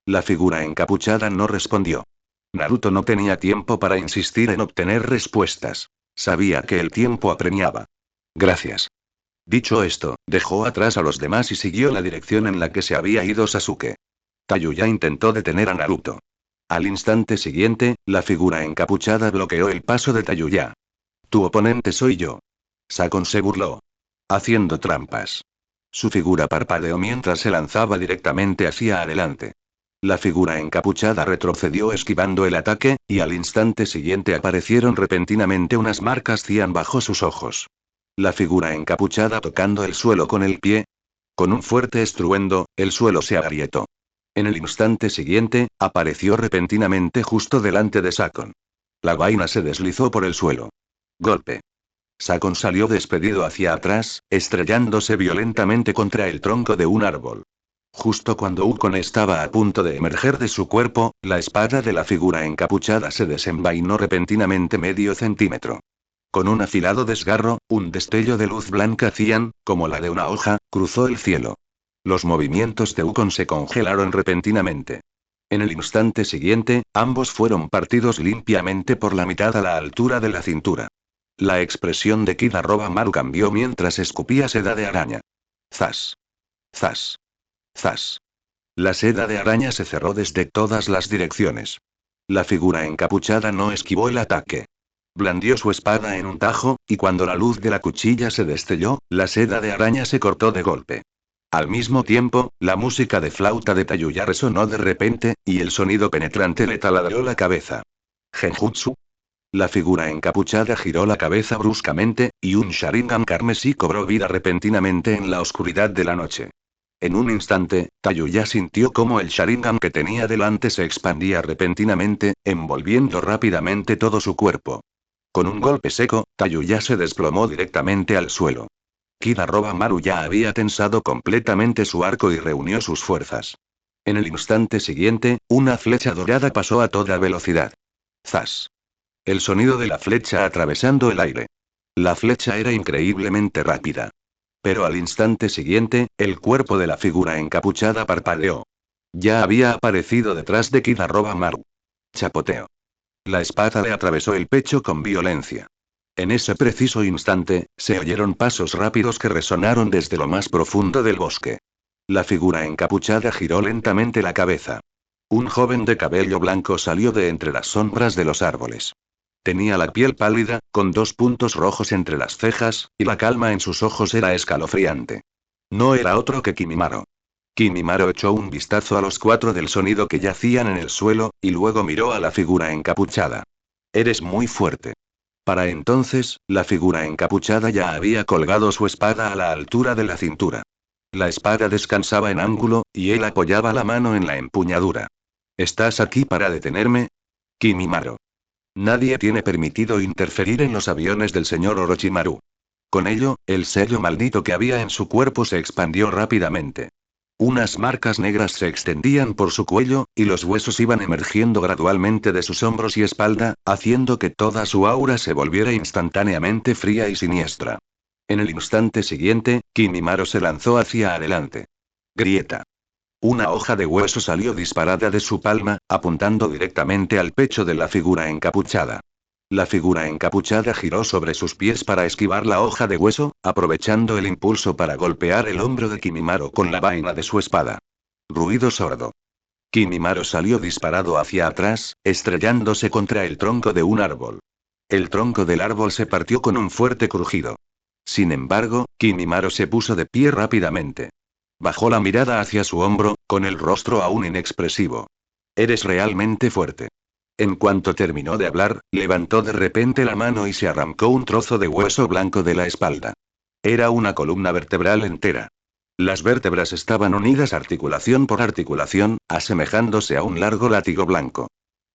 Speaker 1: La figura encapuchada no respondió. Naruto no tenía tiempo para insistir en obtener respuestas. Sabía que el tiempo apremiaba. «Gracias». Dicho esto, dejó atrás a los demás y siguió la dirección en la que se había ido Sasuke. Tayuya intentó detener a Naruto. Al instante siguiente, la figura encapuchada bloqueó el paso de Tayuya. «Tu oponente soy yo». Sakon se burló. «Haciendo trampas». Su figura parpadeó mientras se lanzaba directamente hacia adelante. La figura encapuchada retrocedió esquivando el ataque, y al instante siguiente aparecieron repentinamente unas marcas cian bajo sus ojos. La figura encapuchada tocando el suelo con el pie. Con un fuerte estruendo, el suelo se agrietó. En el instante siguiente, apareció repentinamente justo delante de Sakon. La vaina se deslizó por el suelo. Golpe. Sakon salió despedido hacia atrás, estrellándose violentamente contra el tronco de un árbol. Justo cuando Ukon estaba a punto de emerger de su cuerpo, la espada de la figura encapuchada se desenvainó repentinamente medio centímetro. Con un afilado desgarro, un destello de luz blanca cian, como la de una hoja, cruzó el cielo. Los movimientos de Ukon se congelaron repentinamente. En el instante siguiente, ambos fueron partidos limpiamente por la mitad a la altura de la cintura. La expresión de Kidaroba-maru cambió mientras escupía seda de araña. Zas. Zas. Zas. La seda de araña se cerró desde todas las direcciones. La figura encapuchada no esquivó el ataque. Blandió su espada en un tajo, y cuando la luz de la cuchilla se destelló, la seda de araña se cortó de golpe. Al mismo tiempo, la música de flauta de Tayuya resonó de repente, y el sonido penetrante le taladró la cabeza. ¿Genjutsu? La figura encapuchada giró la cabeza bruscamente, y un Sharingan carmesí cobró vida repentinamente en la oscuridad de la noche. En un instante, Tayuya sintió como el Sharingan que tenía delante se expandía repentinamente, envolviendo rápidamente todo su cuerpo. Con un golpe seco, Tayuya se desplomó directamente al suelo. Kidaroba-maru ya había tensado completamente su arco y reunió sus fuerzas. En el instante siguiente, una flecha dorada pasó a toda velocidad. ¡Zas! El sonido de la flecha atravesando el aire. La flecha era increíblemente rápida. Pero al instante siguiente, el cuerpo de la figura encapuchada parpadeó. Ya había aparecido detrás de Kidaroba-maru. Chapoteo. La espada le atravesó el pecho con violencia. En ese preciso instante, se oyeron pasos rápidos que resonaron desde lo más profundo del bosque. La figura encapuchada giró lentamente la cabeza. Un joven de cabello blanco salió de entre las sombras de los árboles. Tenía la piel pálida, con 2 puntos rojos entre las cejas, y la calma en sus ojos era escalofriante. No era otro que Kimimaro. Kimimaro echó un vistazo a los 4 del sonido que yacían en el suelo, y luego miró a la figura encapuchada. «Eres muy fuerte». Para entonces, la figura encapuchada ya había colgado su espada a la altura de la cintura. La espada descansaba en ángulo, y él apoyaba la mano en la empuñadura. «¿Estás aquí para detenerme?». «Kimimaro. Nadie tiene permitido interferir en los aviones del señor Orochimaru». Con ello, el sello maldito que había en su cuerpo se expandió rápidamente. Unas marcas negras se extendían por su cuello, y los huesos iban emergiendo gradualmente de sus hombros y espalda, haciendo que toda su aura se volviera instantáneamente fría y siniestra. En el instante siguiente, Kimimaro se lanzó hacia adelante. Grieta. Una hoja de hueso salió disparada de su palma, apuntando directamente al pecho de la figura encapuchada. La figura encapuchada giró sobre sus pies para esquivar la hoja de hueso, aprovechando el impulso para golpear el hombro de Kimimaro con la vaina de su espada. Ruido sordo. Kimimaro salió disparado hacia atrás, estrellándose contra el tronco de un árbol. El tronco del árbol se partió con un fuerte crujido. Sin embargo, Kimimaro se puso de pie rápidamente. Bajó la mirada hacia su hombro, con el rostro aún inexpresivo. Eres realmente fuerte. En cuanto terminó de hablar, levantó de repente la mano y se arrancó un trozo de hueso blanco de la espalda. Era una columna vertebral entera. Las vértebras estaban unidas articulación por articulación, asemejándose a un largo látigo blanco.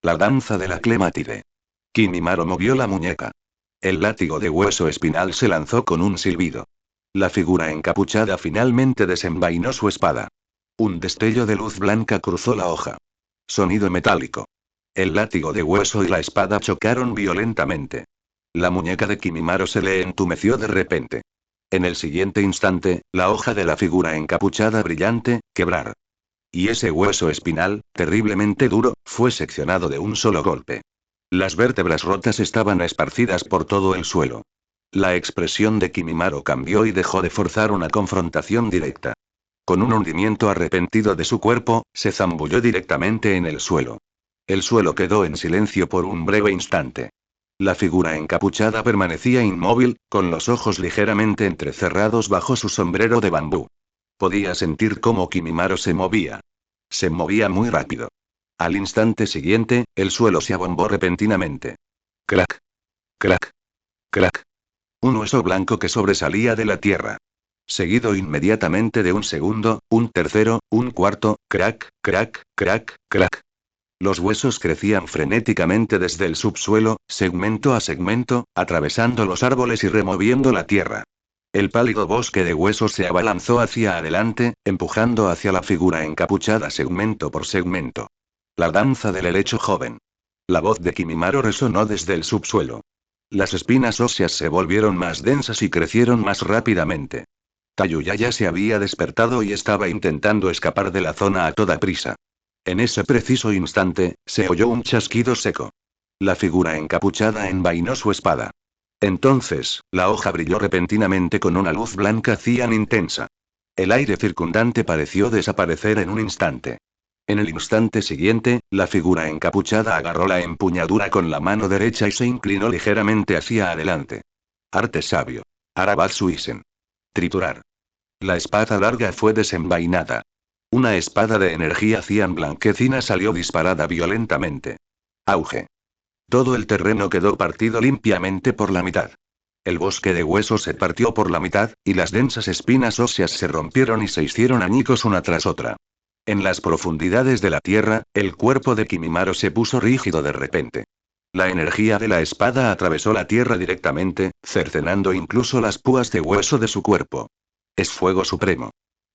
Speaker 1: La danza de la clemátide. Kimimaro movió la muñeca. El látigo de hueso espinal se lanzó con un silbido. La figura encapuchada finalmente desenvainó su espada. Un destello de luz blanca cruzó la hoja. Sonido metálico. El látigo de hueso y la espada chocaron violentamente. La muñeca de Kimimaro se le entumeció de repente. En el siguiente instante, la hoja de la figura encapuchada brillante, quebrar. Y ese hueso espinal, terriblemente duro, fue seccionado de un solo golpe. Las vértebras rotas estaban esparcidas por todo el suelo. La expresión de Kimimaro cambió y dejó de forzar una confrontación directa. Con un hundimiento arrepentido de su cuerpo, se zambulló directamente en el suelo. El suelo quedó en silencio por un breve instante. La figura encapuchada permanecía inmóvil, con los ojos ligeramente entrecerrados bajo su sombrero de bambú. Podía sentir cómo Kimimaro se movía. Se movía muy rápido. Al instante siguiente, el suelo se abombó repentinamente. Crack. Crack. Crack. Un hueso blanco que sobresalía de la tierra. Seguido inmediatamente de un segundo, un tercero, un cuarto, crack, crack, crack, crack. Los huesos crecían frenéticamente desde el subsuelo, segmento a segmento, atravesando los árboles y removiendo la tierra. El pálido bosque de huesos se abalanzó hacia adelante, empujando hacia la figura encapuchada segmento por segmento. La danza del helecho joven. La voz de Kimimaro resonó desde el subsuelo. Las espinas óseas se volvieron más densas y crecieron más rápidamente. Tayuyaya se había despertado y estaba intentando escapar de la zona a toda prisa. En ese preciso instante, se oyó un chasquido seco. La figura encapuchada envainó su espada. Entonces, la hoja brilló repentinamente con una luz blanca cian intensa. El aire circundante pareció desaparecer en un instante. En el instante siguiente, la figura encapuchada agarró la empuñadura con la mano derecha y se inclinó ligeramente hacia adelante. Arte sabio. Arabatsuisen. Triturar. La espada larga fue desenvainada. Una espada de energía cian blanquecina salió disparada violentamente. Auge. Todo el terreno quedó partido limpiamente por la mitad. El bosque de huesos se partió por la mitad, y las densas espinas óseas se rompieron y se hicieron añicos una tras otra. En las profundidades de la tierra, el cuerpo de Kimimaro se puso rígido de repente. La energía de la espada atravesó la tierra directamente, cercenando incluso las púas de hueso de su cuerpo. Es fuego supremo.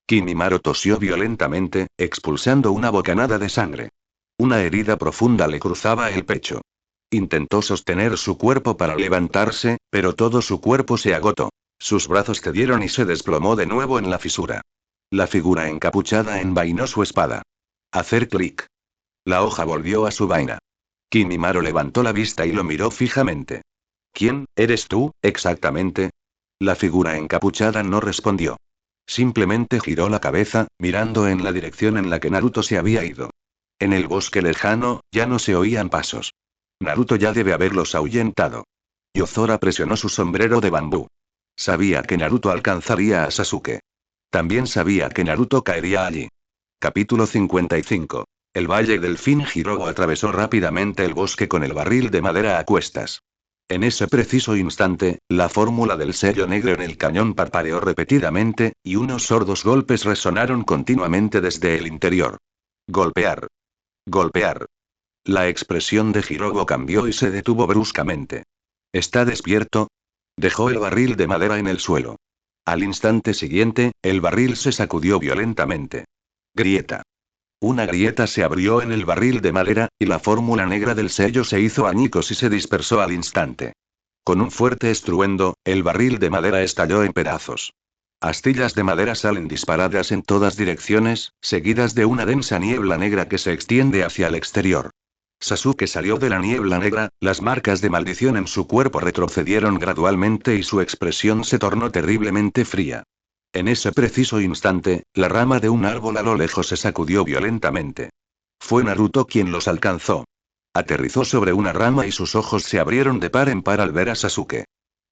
Speaker 1: Kimimaro tosió violentamente, expulsando una bocanada de sangre. Una herida profunda le cruzaba el pecho. Intentó sostener su cuerpo para levantarse, pero todo su cuerpo se agotó. Sus brazos cedieron y se desplomó de nuevo en la fisura. La figura encapuchada envainó su espada. Hacer clic. La hoja volvió a su vaina. Kimimaro levantó la vista y lo miró fijamente. ¿Quién eres tú, exactamente? La figura encapuchada no respondió. Simplemente giró la cabeza, mirando en la dirección en la que Naruto se había ido. En el bosque lejano, ya no se oían pasos. Naruto ya debe haberlos ahuyentado. Yozora presionó su sombrero de bambú. Sabía que Naruto alcanzaría a Sasuke. También sabía que Naruto caería allí. Capítulo 55. El Valle del Fin. Hirogo atravesó rápidamente el bosque con el barril de madera a cuestas. En ese preciso instante, la fórmula del sello negro en el cañón parpadeó repetidamente, y unos sordos golpes resonaron continuamente desde el interior. Golpear. Golpear. La expresión de Hirogo cambió y se detuvo bruscamente. ¿Está despierto? Dejó el barril de madera en el suelo. Al instante siguiente, el barril se sacudió violentamente. Grieta. Una grieta se abrió en el barril de madera, y la fórmula negra del sello se hizo añicos y se dispersó al instante. Con un fuerte estruendo, el barril de madera estalló en pedazos. Astillas de madera salen disparadas en todas direcciones, seguidas de una densa niebla negra que se extiende hacia el exterior. Sasuke salió de la niebla negra, las marcas de maldición en su cuerpo retrocedieron gradualmente y su expresión se tornó terriblemente fría. En ese preciso instante, la rama de un árbol a lo lejos se sacudió violentamente. Fue Naruto quien los alcanzó. Aterrizó sobre una rama y sus ojos se abrieron de par en par al ver a Sasuke.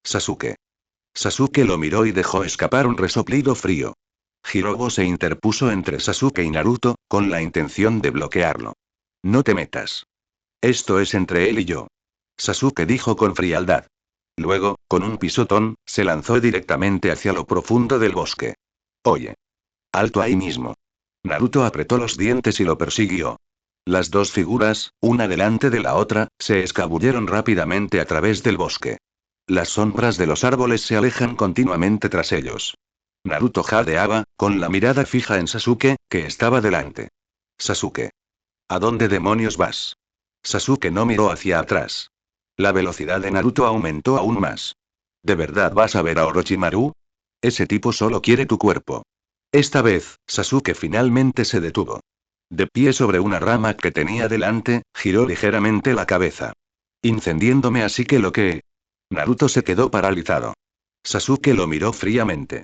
Speaker 1: Sasuke. Sasuke lo miró y dejó escapar un resoplido frío. Hirobo se interpuso entre Sasuke y Naruto, con la intención de bloquearlo. No te metas. Esto es entre él y yo. Sasuke dijo con frialdad. Luego, con un pisotón, se lanzó directamente hacia lo profundo del bosque. Oye. Alto ahí mismo. Naruto apretó los dientes y lo persiguió. Las dos figuras, una delante de la otra, se escabulleron rápidamente a través del bosque. Las sombras de los árboles se alejan continuamente tras ellos. Naruto jadeaba, con la mirada fija en Sasuke, que estaba delante. Sasuke. ¿A dónde demonios vas? Sasuke no miró hacia atrás. La velocidad de Naruto aumentó aún más. ¿De verdad vas a ver a Orochimaru? Ese tipo solo quiere tu cuerpo. Esta vez, Sasuke finalmente se detuvo. De pie sobre una rama que tenía delante, giró ligeramente la cabeza. Incendiéndome así que lo que... Naruto se quedó paralizado. Sasuke lo miró fríamente.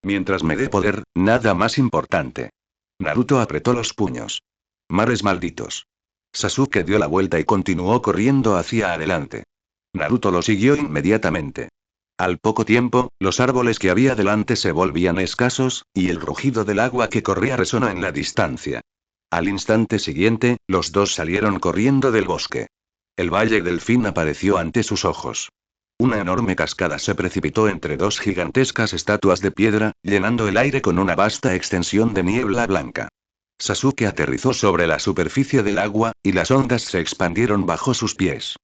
Speaker 1: Mientras me dé poder, nada más importante. Naruto apretó los puños. Mares malditos. Sasuke dio la vuelta y continuó corriendo hacia adelante. Naruto lo siguió inmediatamente. Al poco tiempo, los árboles que había delante se volvían escasos, y el rugido del agua que corría resonó en la distancia. Al instante siguiente, los dos salieron corriendo del bosque. El Valle del Fin apareció ante sus ojos. Una enorme cascada se precipitó entre dos gigantescas estatuas de piedra, llenando el aire con una vasta extensión de niebla blanca. Sasuke aterrizó sobre la superficie del agua, y las ondas se expandieron bajo sus pies.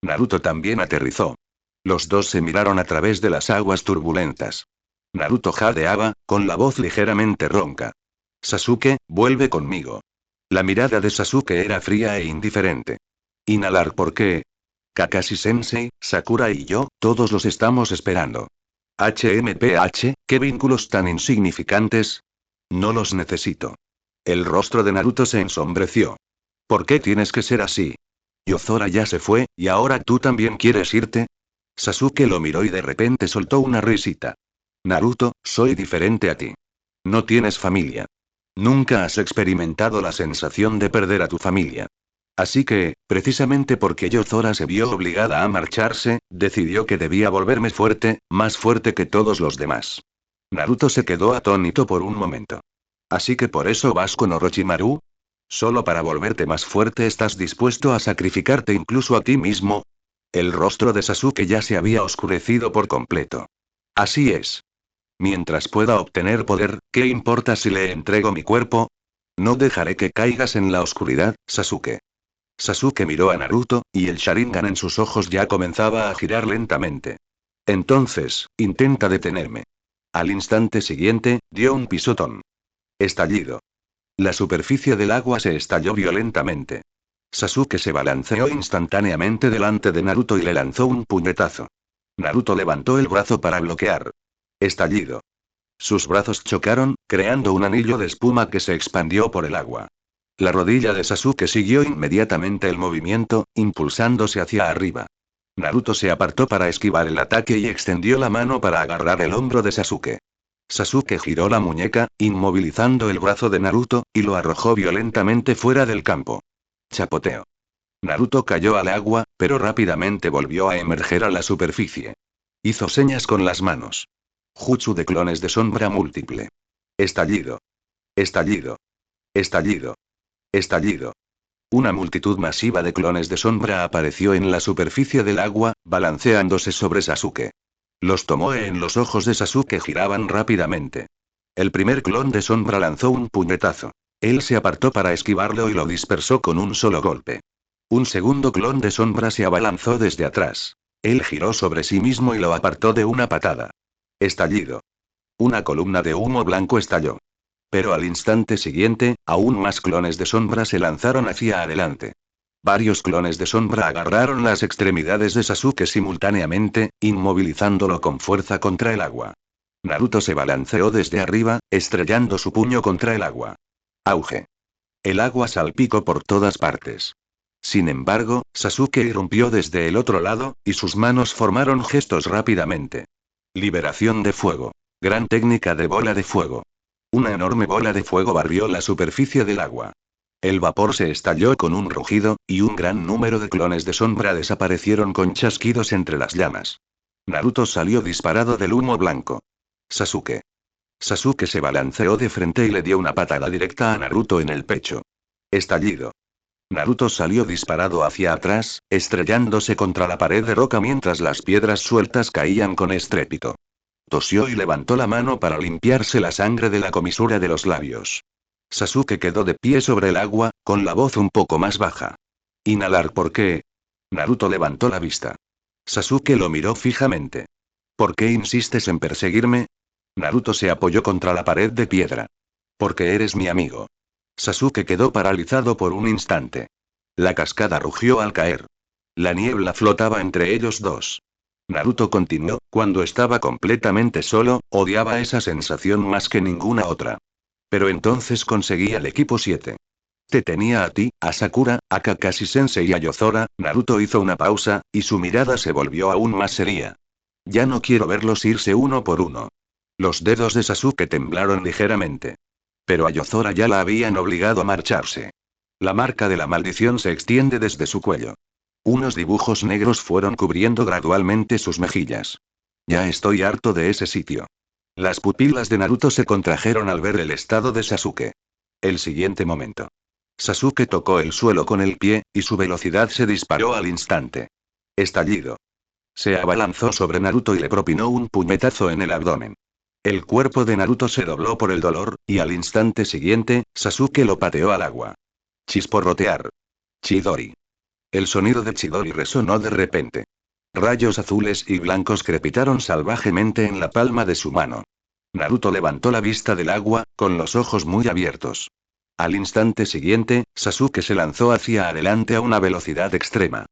Speaker 1: Naruto también aterrizó. Los dos se miraron a través de las aguas turbulentas. Naruto jadeaba, con la voz ligeramente ronca. Sasuke, vuelve conmigo. La mirada de Sasuke era fría e indiferente. Inhalar porque... Kakashi-sensei, Sakura y yo, todos los estamos esperando. HMPH, ¿qué vínculos tan insignificantes? No los necesito. El rostro de Naruto se ensombreció. ¿Por qué tienes que ser así? Yozora ya se fue, ¿y ahora tú también quieres irte? Sasuke lo miró y de repente soltó una risita. Naruto, soy diferente a ti. No tienes familia. Nunca has experimentado la sensación de perder a tu familia. Así que, precisamente porque Yozora se vio obligada a marcharse, decidió que debía volverme fuerte, más fuerte que todos los demás. Naruto se quedó atónito por un momento. ¿Así que por eso vas con Orochimaru? ¿Solo para volverte más fuerte estás dispuesto a sacrificarte incluso a ti mismo? El rostro de Sasuke ya se había oscurecido por completo. Así es. Mientras pueda obtener poder, ¿qué importa si le entrego mi cuerpo? No dejaré que caigas en la oscuridad, Sasuke. Sasuke miró a Naruto, y el Sharingan en sus ojos ya comenzaba a girar lentamente. Entonces, intenta detenerme. Al instante siguiente, dio un pisotón. Estallido. La superficie del agua se estalló violentamente. Sasuke se balanceó instantáneamente delante de Naruto y le lanzó un puñetazo. Naruto levantó el brazo para bloquear. Estallido. Sus brazos chocaron, creando un anillo de espuma que se expandió por el agua. La rodilla de Sasuke siguió inmediatamente el movimiento, impulsándose hacia arriba. Naruto se apartó para esquivar el ataque y extendió la mano para agarrar el hombro de Sasuke. Sasuke giró la muñeca, inmovilizando el brazo de Naruto, y lo arrojó violentamente fuera del campo. Chapoteo. Naruto cayó al agua, pero rápidamente volvió a emerger a la superficie. Hizo señas con las manos. Jutsu de clones de sombra múltiple. Estallido. Estallido. Estallido. Estallido. Una multitud masiva de clones de sombra apareció en la superficie del agua, balanceándose sobre Sasuke. Los tomoe en los ojos de Sasuke giraban rápidamente. El primer clon de sombra lanzó un puñetazo. Él se apartó para esquivarlo y lo dispersó con un solo golpe. Un segundo clon de sombra se abalanzó desde atrás. Él giró sobre sí mismo y lo apartó de una patada. Estallido. Una columna de humo blanco estalló. Pero al instante siguiente, aún más clones de sombra se lanzaron hacia adelante. Varios clones de sombra agarraron las extremidades de Sasuke simultáneamente, inmovilizándolo con fuerza contra el agua. Naruto se balanceó desde arriba, estrellando su puño contra el agua. Auge. El agua salpicó por todas partes. Sin embargo, Sasuke irrumpió desde el otro lado, y sus manos formaron gestos rápidamente. Liberación de fuego. Gran técnica de bola de fuego. Una enorme bola de fuego barrió la superficie del agua. El vapor se estalló con un rugido, y un gran número de clones de sombra desaparecieron con chasquidos entre las llamas. Naruto salió disparado del humo blanco. Sasuke. Sasuke se balanceó de frente y le dio una patada directa a Naruto en el pecho. Estallido. Naruto salió disparado hacia atrás, estrellándose contra la pared de roca mientras las piedras sueltas caían con estrépito. Tosió y levantó la mano para limpiarse la sangre de la comisura de los labios. Sasuke quedó de pie sobre el agua, con la voz un poco más baja. Inhalar, ¿por qué? Naruto levantó la vista. Sasuke lo miró fijamente. ¿Por qué insistes en perseguirme? Naruto se apoyó contra la pared de piedra. Porque eres mi amigo. Sasuke quedó paralizado por un instante. La cascada rugió al caer. La niebla flotaba entre ellos dos. Naruto continuó, cuando estaba completamente solo, odiaba esa sensación más que ninguna otra. Pero entonces conseguí al equipo 7. Te tenía a ti, a Sakura, a Kakashi Sensei y a Yozora. Naruto hizo una pausa, y su mirada se volvió aún más seria. Ya no quiero verlos irse uno por uno. Los dedos de Sasuke temblaron ligeramente. Pero a Yozora ya la habían obligado a marcharse. La marca de la maldición se extiende desde su cuello. Unos dibujos negros fueron cubriendo gradualmente sus mejillas. Ya estoy harto de ese sitio. Las pupilas de Naruto se contrajeron al ver el estado de Sasuke. El siguiente momento. Sasuke tocó el suelo con el pie, y su velocidad se disparó al instante. Estallido. Se abalanzó sobre Naruto y le propinó un puñetazo en el abdomen. El cuerpo de Naruto se dobló por el dolor, y al instante siguiente, Sasuke lo pateó al agua. Chisporrotear. Chidori. El sonido de Chidori resonó de repente. Rayos azules y blancos crepitaron salvajemente en la palma de su mano. Naruto levantó la vista del agua, con los ojos muy abiertos. Al instante siguiente, Sasuke se lanzó hacia adelante a una velocidad extrema.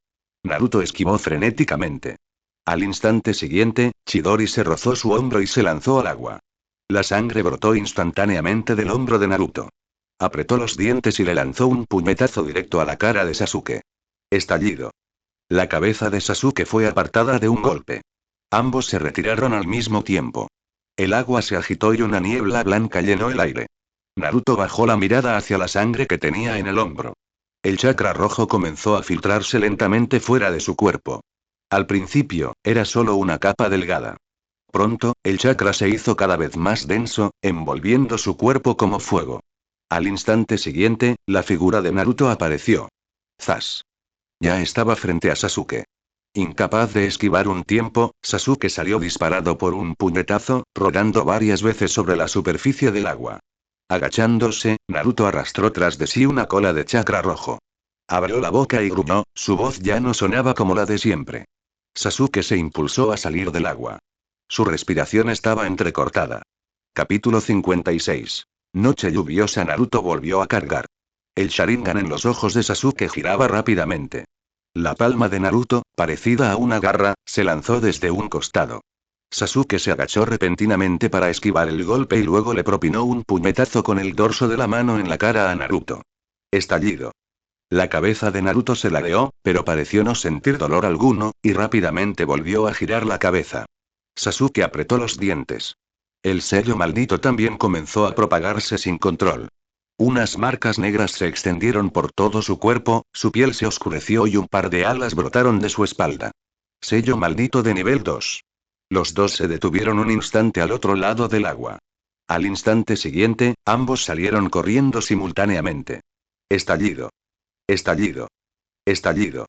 Speaker 1: Naruto esquivó frenéticamente. Al instante siguiente, Chidori se rozó su hombro y se lanzó al agua. La sangre brotó instantáneamente del hombro de Naruto. Apretó los dientes y le lanzó un puñetazo directo a la cara de Sasuke. Estallido. La cabeza de Sasuke fue apartada de un golpe. Ambos se retiraron al mismo tiempo. El agua se agitó y una niebla blanca llenó el aire. Naruto bajó la mirada hacia la sangre que tenía en el hombro. El chakra rojo comenzó a filtrarse lentamente fuera de su cuerpo. Al principio, era solo una capa delgada. Pronto, el chakra se hizo cada vez más denso, envolviendo su cuerpo como fuego. Al instante siguiente, la figura de Naruto apareció. ¡Zas! Ya estaba frente a Sasuke. Incapaz de esquivar un tiempo, Sasuke salió disparado por un puñetazo, rodando varias veces sobre la superficie del agua. Agachándose, Naruto arrastró tras de sí una cola de chakra rojo. Abrió la boca y gruñó, su voz ya no sonaba como la de siempre. Sasuke se impulsó a salir del agua. Su respiración estaba entrecortada. Capítulo 56. Noche lluviosa. Naruto volvió a cargar. El Sharingan en los ojos de Sasuke giraba rápidamente. La palma de Naruto, parecida a una garra, se lanzó desde un costado. Sasuke se agachó repentinamente para esquivar el golpe y luego le propinó un puñetazo con el dorso de la mano en la cara a Naruto. Estallido. La cabeza de Naruto se ladeó, pero pareció no sentir dolor alguno, y rápidamente volvió a girar la cabeza. Sasuke apretó los dientes. El sello maldito también comenzó a propagarse sin control. Unas marcas negras se extendieron por todo su cuerpo, su piel se oscureció y un par de alas brotaron de su espalda. Sello maldito de nivel 2. Los dos se detuvieron un instante al otro lado del agua. Al instante siguiente, ambos salieron corriendo simultáneamente. Estallido. Estallido. Estallido.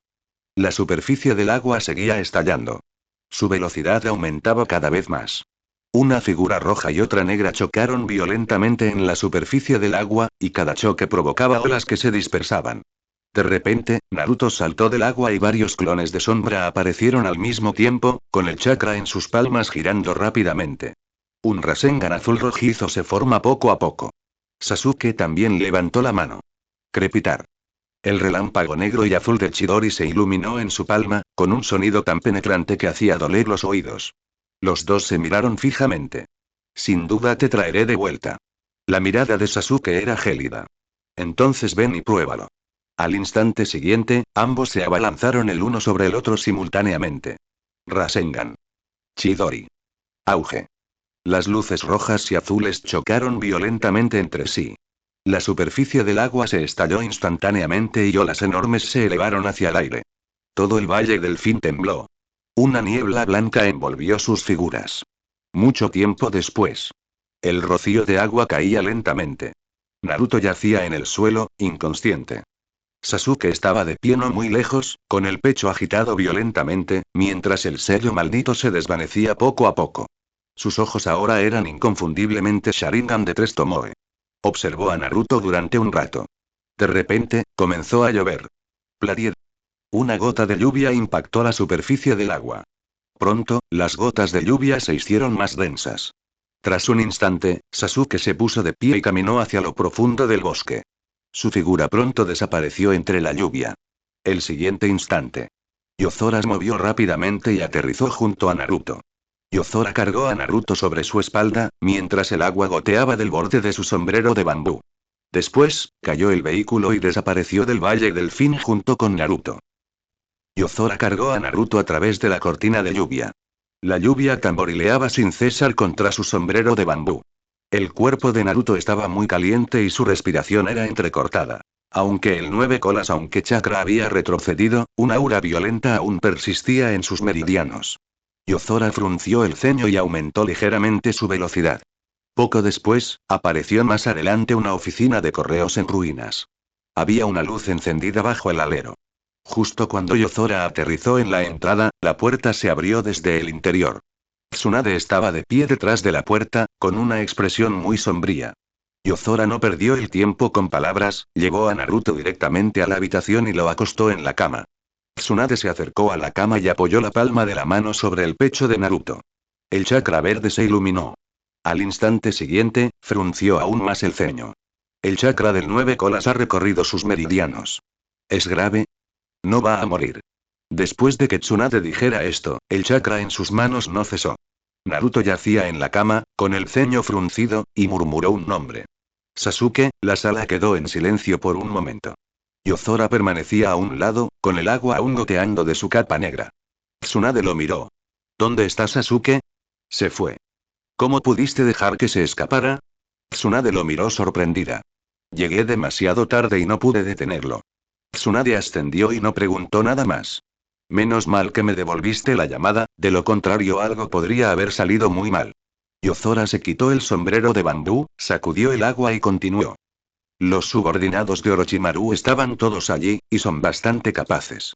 Speaker 1: La superficie del agua seguía estallando. Su velocidad aumentaba cada vez más. Una figura roja y otra negra chocaron violentamente en la superficie del agua, y cada choque provocaba olas que se dispersaban. De repente, Naruto saltó del agua y varios clones de sombra aparecieron al mismo tiempo, con el chakra en sus palmas girando rápidamente. Un Rasengan azul rojizo se forma poco a poco. Sasuke también levantó la mano. Crepitar. El relámpago negro y azul de Chidori se iluminó en su palma, con un sonido tan penetrante que hacía doler los oídos. Los dos se miraron fijamente. Sin duda te traeré de vuelta. La mirada de Sasuke era gélida. Entonces ven y pruébalo. Al instante siguiente, ambos se abalanzaron el uno sobre el otro simultáneamente. Rasengan. Chidori. Auge. Las luces rojas y azules chocaron violentamente entre sí. La superficie del agua se estalló instantáneamente y olas enormes se elevaron hacia el aire. Todo el Valle del Fin tembló. Una niebla blanca envolvió sus figuras. Mucho tiempo después. El rocío de agua caía lentamente. Naruto yacía en el suelo, inconsciente. Sasuke estaba de pie no muy lejos, con el pecho agitado violentamente, mientras el sello maldito se desvanecía poco a poco. Sus ojos ahora eran inconfundiblemente Sharingan de tres Tomoe. Observó a Naruto durante un rato. De repente, comenzó a llover. Platier. Una gota de lluvia impactó la superficie del agua. Pronto, las gotas de lluvia se hicieron más densas. Tras un instante, Sasuke se puso de pie y caminó hacia lo profundo del bosque. Su figura pronto desapareció entre la lluvia. El siguiente instante. Yozora se movió rápidamente y aterrizó junto a Naruto. Yozora cargó a Naruto sobre su espalda, mientras el agua goteaba del borde de su sombrero de bambú. Después, cayó el vehículo y desapareció del Valle del Fin junto con Naruto. Yozora cargó a Naruto a través de la cortina de lluvia. La lluvia tamborileaba sin cesar contra su sombrero de bambú. El cuerpo de Naruto estaba muy caliente y su respiración era entrecortada. Aunque el nueve colas aunque chakra había retrocedido, un aura violenta aún persistía en sus meridianos. Yozora frunció el ceño y aumentó ligeramente su velocidad. Poco después, apareció más adelante una oficina de correos en ruinas. Había una luz encendida bajo el alero. Justo cuando Yozora aterrizó en la entrada, la puerta se abrió desde el interior. Tsunade estaba de pie detrás de la puerta, con una expresión muy sombría. Yozora no perdió el tiempo con palabras, llevó a Naruto directamente a la habitación y lo acostó en la cama. Tsunade se acercó a la cama y apoyó la palma de la mano sobre el pecho de Naruto. El chakra verde se iluminó. Al instante siguiente, frunció aún más el ceño. El chakra del nueve colas ha recorrido sus meridianos. ¿Es grave? No va a morir. Después de que Tsunade dijera esto, el chakra en sus manos no cesó. Naruto yacía en la cama, con el ceño fruncido, y murmuró un nombre. Sasuke. La sala quedó en silencio por un momento. Yozora permanecía a un lado, con el agua aún goteando de su capa negra. Tsunade lo miró. ¿Dónde está Sasuke? Se fue. ¿Cómo pudiste dejar que se escapara? Tsunade lo miró sorprendida. Llegué demasiado tarde y no pude detenerlo. Tsunade ascendió y no preguntó nada más. Menos mal que me devolviste la llamada, de lo contrario algo podría haber salido muy mal. Yozora se quitó el sombrero de bambú, sacudió el agua y continuó. Los subordinados de Orochimaru estaban todos allí, y son bastante capaces.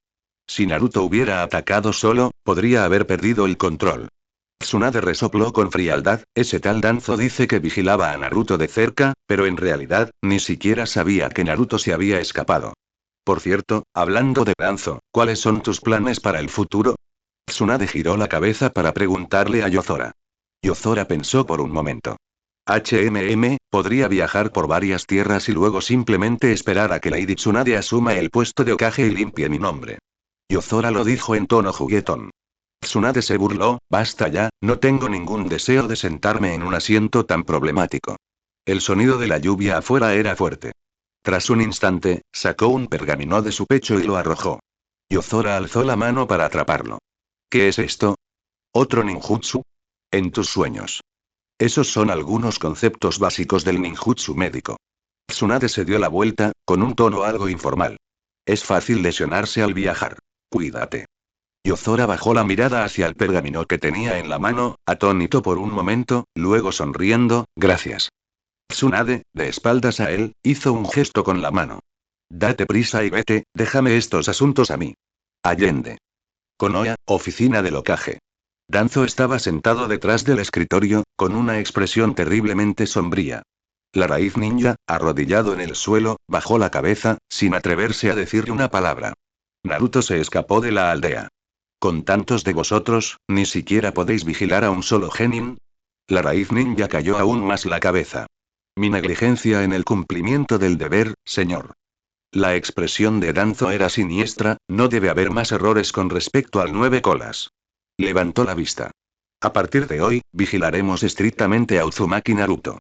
Speaker 1: Si Naruto hubiera atacado solo, podría haber perdido el control. Tsunade resopló con frialdad. Ese tal Danzo dice que vigilaba a Naruto de cerca, pero en realidad, ni siquiera sabía que Naruto se había escapado. Por cierto, hablando de Danzo, ¿cuáles son tus planes para el futuro? Tsunade giró la cabeza para preguntarle a Yozora. Yozora pensó por un momento. Podría viajar por varias tierras y luego simplemente esperar a que Lady Tsunade asuma el puesto de Hokage y limpie mi nombre. Yozora lo dijo en tono juguetón. Tsunade se burló. Basta ya, no tengo ningún deseo de sentarme en un asiento tan problemático. El sonido de la lluvia afuera era fuerte. Tras un instante, sacó un pergamino de su pecho y lo arrojó. Yozora alzó la mano para atraparlo. ¿Qué es esto? ¿Otro ninjutsu? En tus sueños. Esos son algunos conceptos básicos del ninjutsu médico. Tsunade se dio la vuelta, con un tono algo informal. Es fácil lesionarse al viajar. Cuídate. Yozora bajó la mirada hacia el pergamino que tenía en la mano, atónito por un momento, luego sonriendo. Gracias. Tsunade, de espaldas a él, hizo un gesto con la mano. Date prisa y vete, déjame estos asuntos a mí. Allende. Konoha, oficina del Hokage. Danzo estaba sentado detrás del escritorio, con una expresión terriblemente sombría. La raíz ninja, arrodillado en el suelo, bajó la cabeza, sin atreverse a decirle una palabra. Naruto se escapó de la aldea. Con tantos de vosotros, ¿ni siquiera podéis vigilar a un solo genin? La raíz ninja cayó aún más la cabeza. Mi negligencia en el cumplimiento del deber, señor. La expresión de Danzo era siniestra, no debe haber más errores con respecto al 9 colas. Levantó la vista. A partir de hoy, vigilaremos estrictamente a Uzumaki Naruto.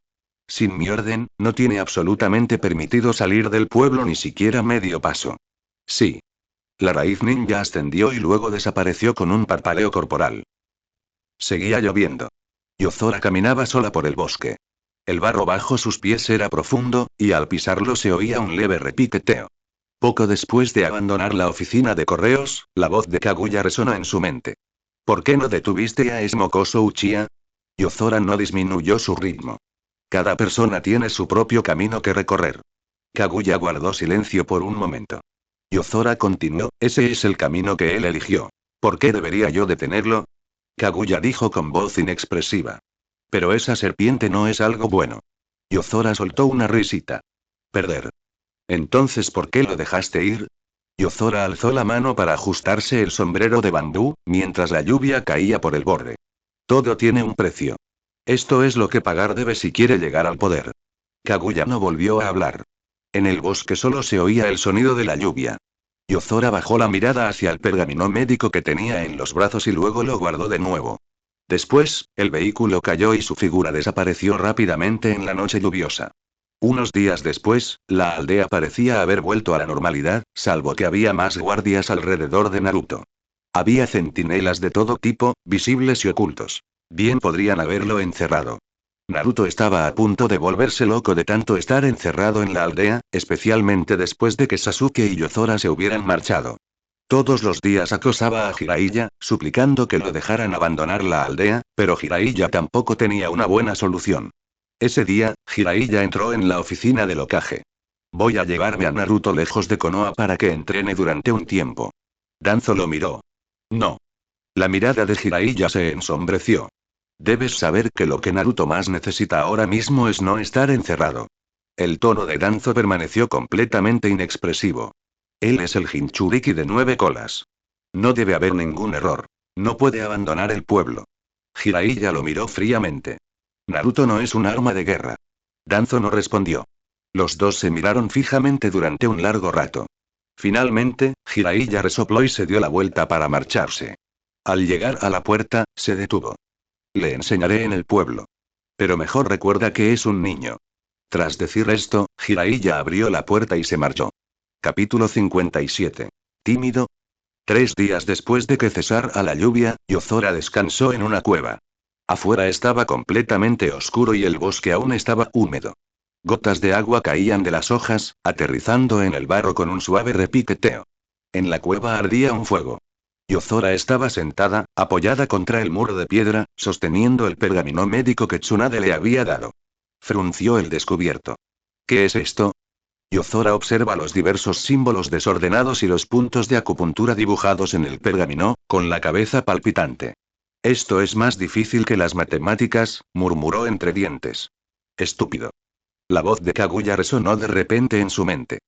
Speaker 1: Sin mi orden, no tiene absolutamente permitido salir del pueblo ni siquiera medio paso. Sí. La raíz ninja ascendió y luego desapareció con un parpadeo corporal. Seguía lloviendo. Yozora caminaba sola por el bosque. El barro bajo sus pies era profundo, y al pisarlo se oía un leve repiqueteo. Poco después de abandonar la oficina de correos, la voz de Kaguya resonó en su mente. ¿Por qué no detuviste a Smokoso Uchiha? Yozora no disminuyó su ritmo. Cada persona tiene su propio camino que recorrer. Kaguya guardó silencio por un momento. Yozora continuó, ese es el camino que él eligió. ¿Por qué debería yo detenerlo? Kaguya dijo con voz inexpresiva. Pero esa serpiente no es algo bueno. Yozora soltó una risita. Perder. Entonces, ¿por qué lo dejaste ir? Yozora alzó la mano para ajustarse el sombrero de bambú, mientras la lluvia caía por el borde. Todo tiene un precio. Esto es lo que pagar debe si quiere llegar al poder. Kaguya no volvió a hablar. En el bosque solo se oía el sonido de la lluvia. Yozora bajó la mirada hacia el pergamino médico que tenía en los brazos y luego lo guardó de nuevo. Después, el vehículo cayó y su figura desapareció rápidamente en la noche lluviosa. Unos días después, la aldea parecía haber vuelto a la normalidad, salvo que había más guardias alrededor de Naruto. Había centinelas de todo tipo, visibles y ocultos. Bien podrían haberlo encerrado. Naruto estaba a punto de volverse loco de tanto estar encerrado en la aldea, especialmente después de que Sasuke y Yozora se hubieran marchado. Todos los días acosaba a Jiraiya, suplicando que lo dejaran abandonar la aldea, pero Jiraiya tampoco tenía una buena solución. Ese día, Jiraiya entró en la oficina del Hokage. Voy a llevarme a Naruto lejos de Konoha para que entrene durante un tiempo. Danzo lo miró. No. La mirada de Jiraiya se ensombreció. Debes saber que lo que Naruto más necesita ahora mismo es no estar encerrado. El tono de Danzo permaneció completamente inexpresivo. Él es el Jinchuriki de 9 colas. No debe haber ningún error. No puede abandonar el pueblo. Jiraiya lo miró fríamente. Naruto no es un arma de guerra. Danzo no respondió. Los dos se miraron fijamente durante un largo rato. Finalmente, Jiraiya resopló y se dio la vuelta para marcharse. Al llegar a la puerta, se detuvo. Le enseñaré en el pueblo. Pero mejor recuerda que es un niño. Tras decir esto, Jiraiya abrió la puerta y se marchó. Capítulo 57. Tímido. 3 días después de que cesara la lluvia, Yozora descansó en una cueva. Afuera estaba completamente oscuro y el bosque aún estaba húmedo. Gotas de agua caían de las hojas, aterrizando en el barro con un suave repiqueteo. En la cueva ardía un fuego. Yozora estaba sentada, apoyada contra el muro de piedra, sosteniendo el pergamino médico que Tsunade le había dado. Frunció el descubierto. ¿Qué es esto? Yozora observa los diversos símbolos desordenados y los puntos de acupuntura dibujados en el pergamino, con la cabeza palpitante. Esto es más difícil que las matemáticas, murmuró entre dientes. Estúpido. La voz de Kaguya resonó de repente en su mente.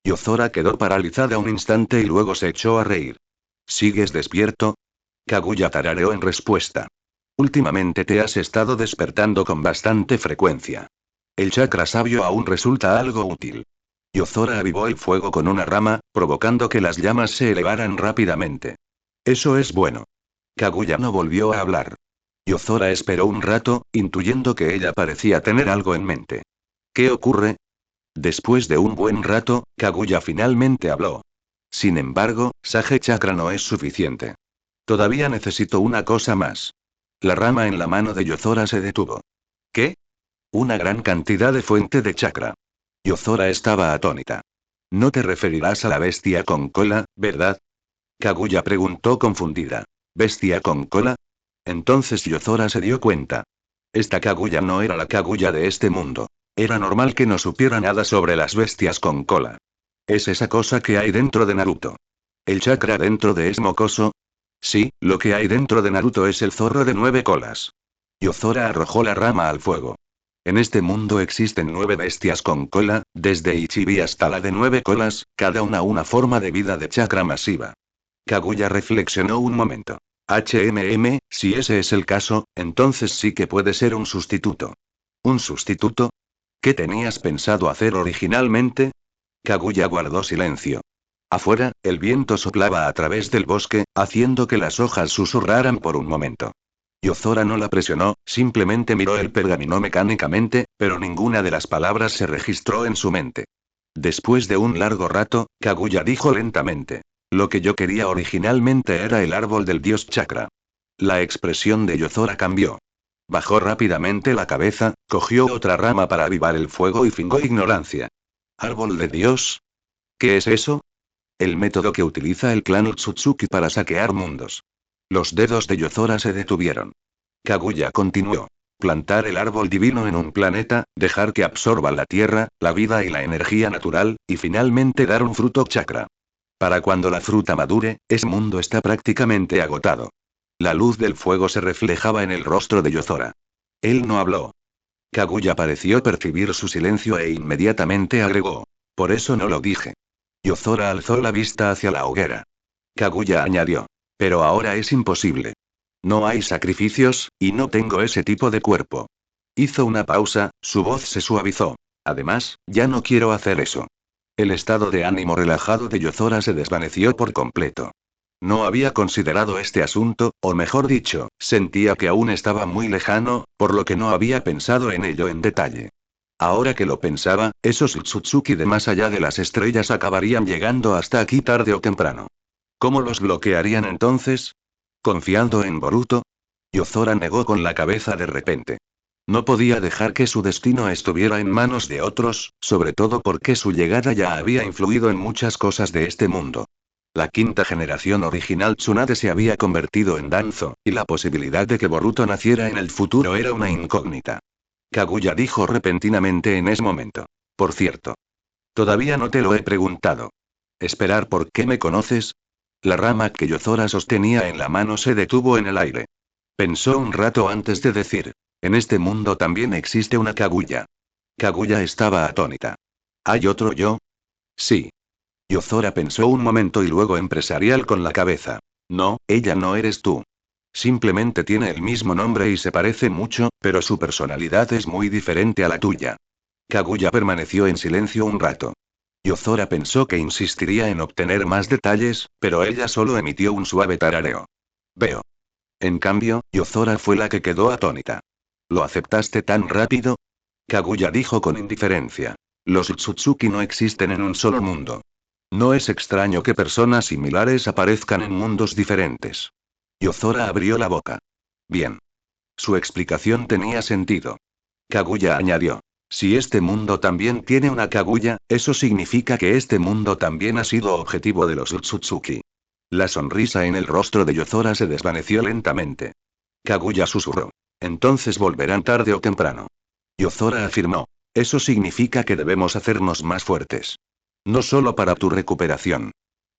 Speaker 1: Yozora quedó paralizada un instante y luego se echó a reír. ¿Sigues despierto? Kaguya tarareó en respuesta. Últimamente te has estado despertando con bastante frecuencia. El chakra sabio aún resulta algo útil. Yozora avivó el fuego con una rama, provocando que las llamas se elevaran rápidamente. Eso es bueno. Kaguya no volvió a hablar. Yozora esperó un rato, intuyendo que ella parecía tener algo en mente. ¿Qué ocurre? Después de un buen rato, Kaguya finalmente habló. Sin embargo, Sage Chakra no es suficiente. Todavía necesito una cosa más. La rama en la mano de Yozora se detuvo. ¿Qué? Una gran cantidad de fuente de chakra. Yozora estaba atónita. No te referirás a la bestia con cola, ¿verdad? Kaguya preguntó confundida. ¿Bestia con cola? Entonces Yozora se dio cuenta. Esta Kaguya no era la Kaguya de este mundo. Era normal que no supiera nada sobre las bestias con cola. Es esa cosa que hay dentro de Naruto. ¿El chakra dentro de Smokoso? Sí, lo que hay dentro de Naruto es el zorro de 9 colas. Yozora arrojó la rama al fuego. En este mundo existen 9 bestias con cola, desde Ichibi hasta la de 9 colas, cada una forma de vida de chakra masiva. Kaguya reflexionó un momento. Si ese es el caso, entonces sí que puede ser un sustituto. ¿Un sustituto? ¿Qué tenías pensado hacer originalmente? Kaguya guardó silencio. Afuera, el viento soplaba a través del bosque, haciendo que las hojas susurraran por un momento. Yozora no la presionó, simplemente miró el pergamino mecánicamente, pero ninguna de las palabras se registró en su mente. Después de un largo rato, Kaguya dijo lentamente. Lo que yo quería originalmente era el árbol del dios chakra. La expresión de Yozora cambió. Bajó rápidamente la cabeza, cogió otra rama para avivar el fuego y fingó ignorancia. ¿Árbol de dios? ¿Qué es eso? El método que utiliza el clan Utsutsuki para saquear mundos. Los dedos de Yozora se detuvieron. Kaguya continuó. Plantar el árbol divino en un planeta, dejar que absorba la tierra, la vida y la energía natural, y finalmente dar un fruto chakra. Para cuando la fruta madure, ese mundo está prácticamente agotado. La luz del fuego se reflejaba en el rostro de Yozora. Él no habló. Kaguya pareció percibir su silencio e inmediatamente agregó. Por eso no lo dije. Yozora alzó la vista hacia la hoguera. Kaguya añadió. Pero ahora es imposible. No hay sacrificios, y no tengo ese tipo de cuerpo. Hizo una pausa, su voz se suavizó. Además, ya no quiero hacer eso. El estado de ánimo relajado de Yozora se desvaneció por completo. No había considerado este asunto, o mejor dicho, sentía que aún estaba muy lejano, por lo que no había pensado en ello en detalle. Ahora que lo pensaba, esos Utsutsuki de más allá de las estrellas acabarían llegando hasta aquí tarde o temprano. ¿Cómo los bloquearían entonces? ¿Confiando en Boruto? Yozora negó con la cabeza de repente. No podía dejar que su destino estuviera en manos de otros, sobre todo porque su llegada ya había influido en muchas cosas de este mundo. La quinta generación original Tsunade se había convertido en Danzo, y la posibilidad de que Boruto naciera en el futuro era una incógnita. Kaguya dijo repentinamente en ese momento. Por cierto. Todavía no te lo he preguntado. ¿Esperar por qué me conoces? La rama que Yozora sostenía en la mano se detuvo en el aire. Pensó un rato antes de decir. En este mundo también existe una Kaguya. Kaguya estaba atónita. ¿Hay otro yo? Sí. Yozora pensó un momento y luego empresarial con la cabeza. No, ella no eres tú. Simplemente tiene el mismo nombre y se parece mucho, pero su personalidad es muy diferente a la tuya. Kaguya permaneció en silencio un rato. Yozora pensó que insistiría en obtener más detalles, pero ella solo emitió un suave tarareo. Veo. En cambio, Yozora fue la que quedó atónita. ¿Lo aceptaste tan rápido? Kaguya dijo con indiferencia. Los Utsutsuki no existen en un solo mundo. No es extraño que personas similares aparezcan en mundos diferentes. Yozora abrió la boca. Bien. Su explicación tenía sentido. Kaguya añadió. Si este mundo también tiene una Kaguya, eso significa que este mundo también ha sido objetivo de los Utsutsuki. La sonrisa en el rostro de Yozora se desvaneció lentamente. Kaguya susurró. Entonces volverán tarde o temprano. Yozora afirmó. Eso significa que debemos hacernos más fuertes. No solo para tu recuperación.